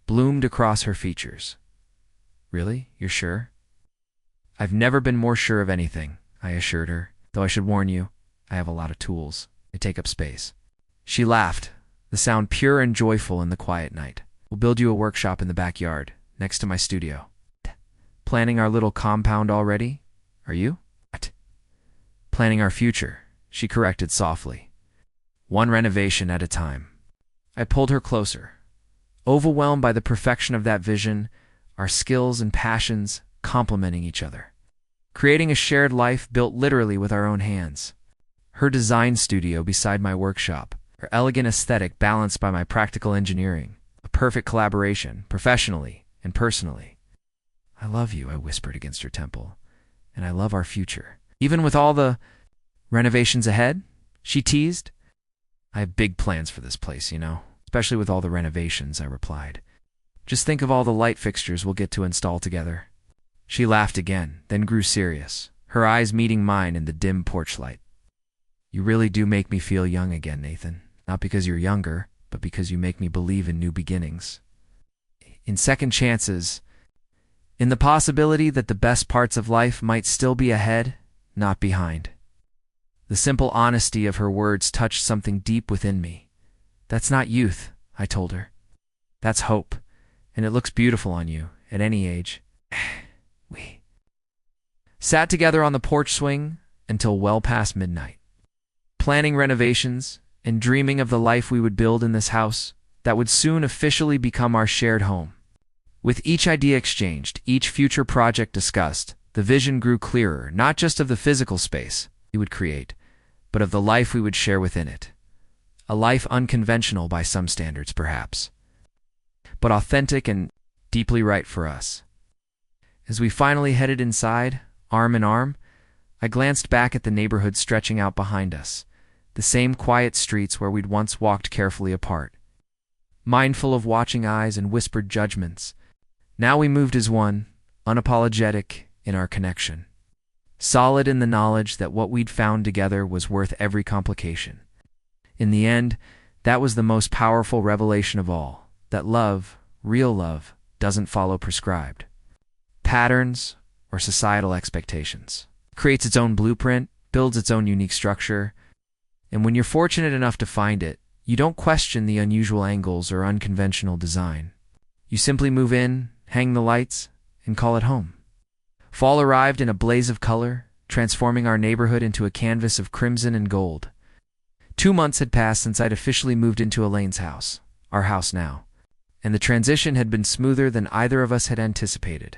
bloomed across her features. Really? You're sure? I've never been more sure of anything, I assured her, though I should warn you, I have a lot of tools. They take up space. She laughed, the sound pure and joyful in the quiet night. We'll build you a workshop in the backyard, next to my studio. Planning our little compound already? Are you? What? Planning our future, she corrected softly. One renovation at a time. I pulled her closer. Overwhelmed by the perfection of that vision, our skills and passions complementing each other. Creating a shared life built literally with our own hands. Her design studio beside my workshop, her elegant aesthetic balanced by my practical engineering, a perfect collaboration, professionally and personally. I love you, I whispered against her temple, and I love our future. Even with all the renovations ahead, she teased. I have big plans for this place, you know, especially with all the renovations, I replied. Just think of all the light fixtures we'll get to install together. She laughed again, then grew serious, her eyes meeting mine in the dim porch light. You really do make me feel young again, Nathan. Not because you're younger, but because you make me believe in new beginnings. In second chances, in the possibility that the best parts of life might still be ahead, not behind. The simple honesty of her words touched something deep within me. That's not youth, I told her. That's hope, and it looks beautiful on you, at any age. We sat together on the porch swing until well past midnight, planning renovations and dreaming of the life we would build in this house that would soon officially become our shared home. With each idea exchanged, each future project discussed, the vision grew clearer, not just of the physical space we would create, but of the life we would share within it. A life unconventional by some standards, perhaps, but authentic and deeply right for us. As we finally headed inside, arm in arm, I glanced back at the neighborhood stretching out behind us, the same quiet streets where we'd once walked carefully apart. Mindful of watching eyes and whispered judgments, now we moved as one, unapologetic in our connection. Solid in the knowledge that what we'd found together was worth every complication. In the end, that was the most powerful revelation of all, that love, real love, doesn't follow prescribed patterns or societal expectations. It creates its own blueprint, builds its own unique structure, and when you're fortunate enough to find it, You don't question the unusual angles or unconventional design. You simply move in, hang the lights, and call it home. Fall arrived in a blaze of color, transforming our neighborhood into a canvas of crimson and gold. 2 months had passed since I'd officially moved into Elaine's house, our house now, and the transition had been smoother than either of us had anticipated.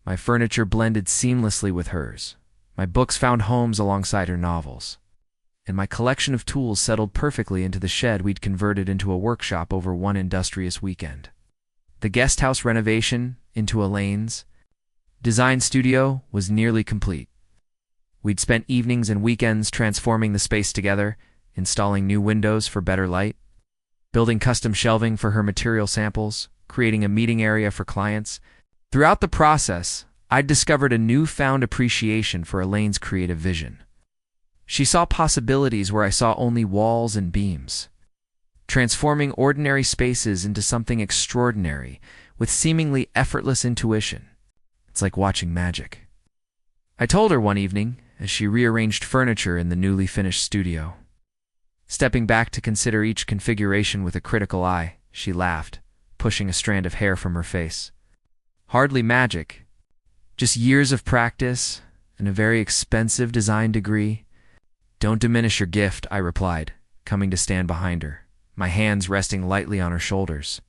My furniture blended seamlessly with hers. My books found homes alongside her novels, and my collection of tools settled perfectly into the shed we'd converted into a workshop over one industrious weekend. The guest house renovation into Elaine's design studio was nearly complete. We'd spent evenings and weekends transforming the space together, installing new windows for better light, building custom shelving for her material samples, creating a meeting area for clients. Throughout the process, I'd discovered a newfound appreciation for Elaine's creative vision. She saw possibilities where I saw only walls and beams, transforming ordinary spaces into something extraordinary with seemingly effortless intuition. It's like watching magic. I told her one evening as she rearranged furniture in the newly finished studio. Stepping back to consider each configuration with a critical eye, she laughed, pushing a strand of hair from her face. Hardly magic, just years of practice and a very expensive design degree. Don't diminish your gift, I replied, coming to stand behind her, my hands resting lightly on her shoulders.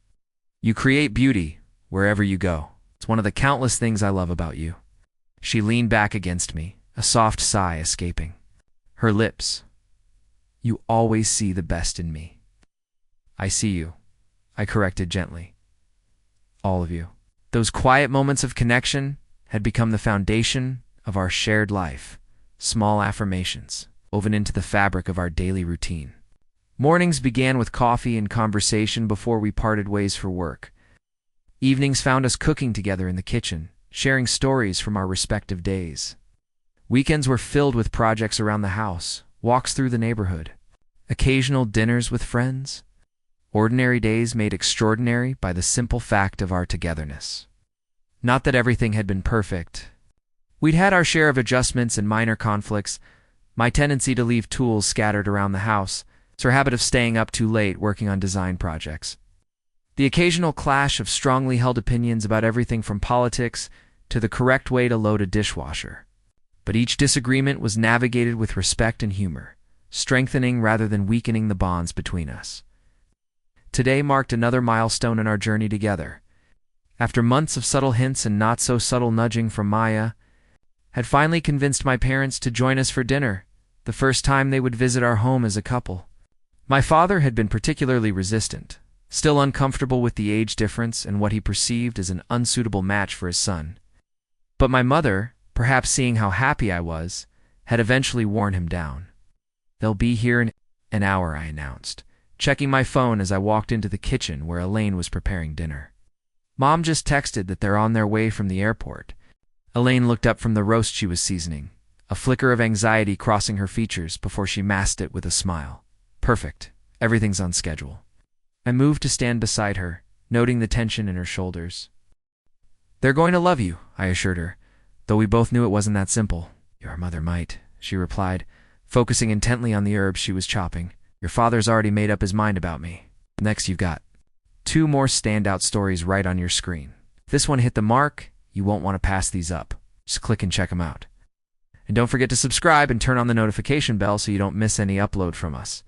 You create beauty wherever you go. It's one of the countless things I love about you. She leaned back against me, a soft sigh escaping. Her lips. You always see the best in me. I see you, I corrected gently. All of you. Those quiet moments of connection had become the foundation of our shared life, small affirmations woven into the fabric of our daily routine. Mornings began with coffee and conversation before we parted ways for work. Evenings found us cooking together in the kitchen, sharing stories from our respective days. Weekends were filled with projects around the house, walks through the neighborhood, occasional dinners with friends. Ordinary days made extraordinary by the simple fact of our togetherness. Not that everything had been perfect. We'd had our share of adjustments and minor conflicts. My tendency to leave tools scattered around the house, her habit of staying up too late working on design projects. The occasional clash of strongly held opinions about everything from politics to the correct way to load a dishwasher. But each disagreement was navigated with respect and humor, strengthening rather than weakening the bonds between us. Today marked another milestone in our journey together. After months of subtle hints and not-so-subtle nudging from Maya, had finally convinced my parents to join us for dinner, the first time they would visit our home as a couple. My father had been particularly resistant, still uncomfortable with the age difference and what he perceived as an unsuitable match for his son. But my mother, perhaps seeing how happy I was, had eventually worn him down. They'll be here in an hour, I announced, checking my phone as I walked into the kitchen where Elaine was preparing dinner. Mom just texted that they're on their way from the airport. Elaine looked up from the roast she was seasoning, a flicker of anxiety crossing her features before she masked it with a smile. Perfect. Everything's on schedule. I moved to stand beside her, noting the tension in her shoulders. They're going to love you, I assured her, though we both knew it wasn't that simple. Your mother might, she replied, focusing intently on the herbs she was chopping. Your father's already made up his mind about me. Next you've got 2 more standout stories right on your screen. If this one hit the mark, you won't want to pass these up. Just click and check them out. And don't forget to subscribe and turn on the notification bell so you don't miss any upload from us.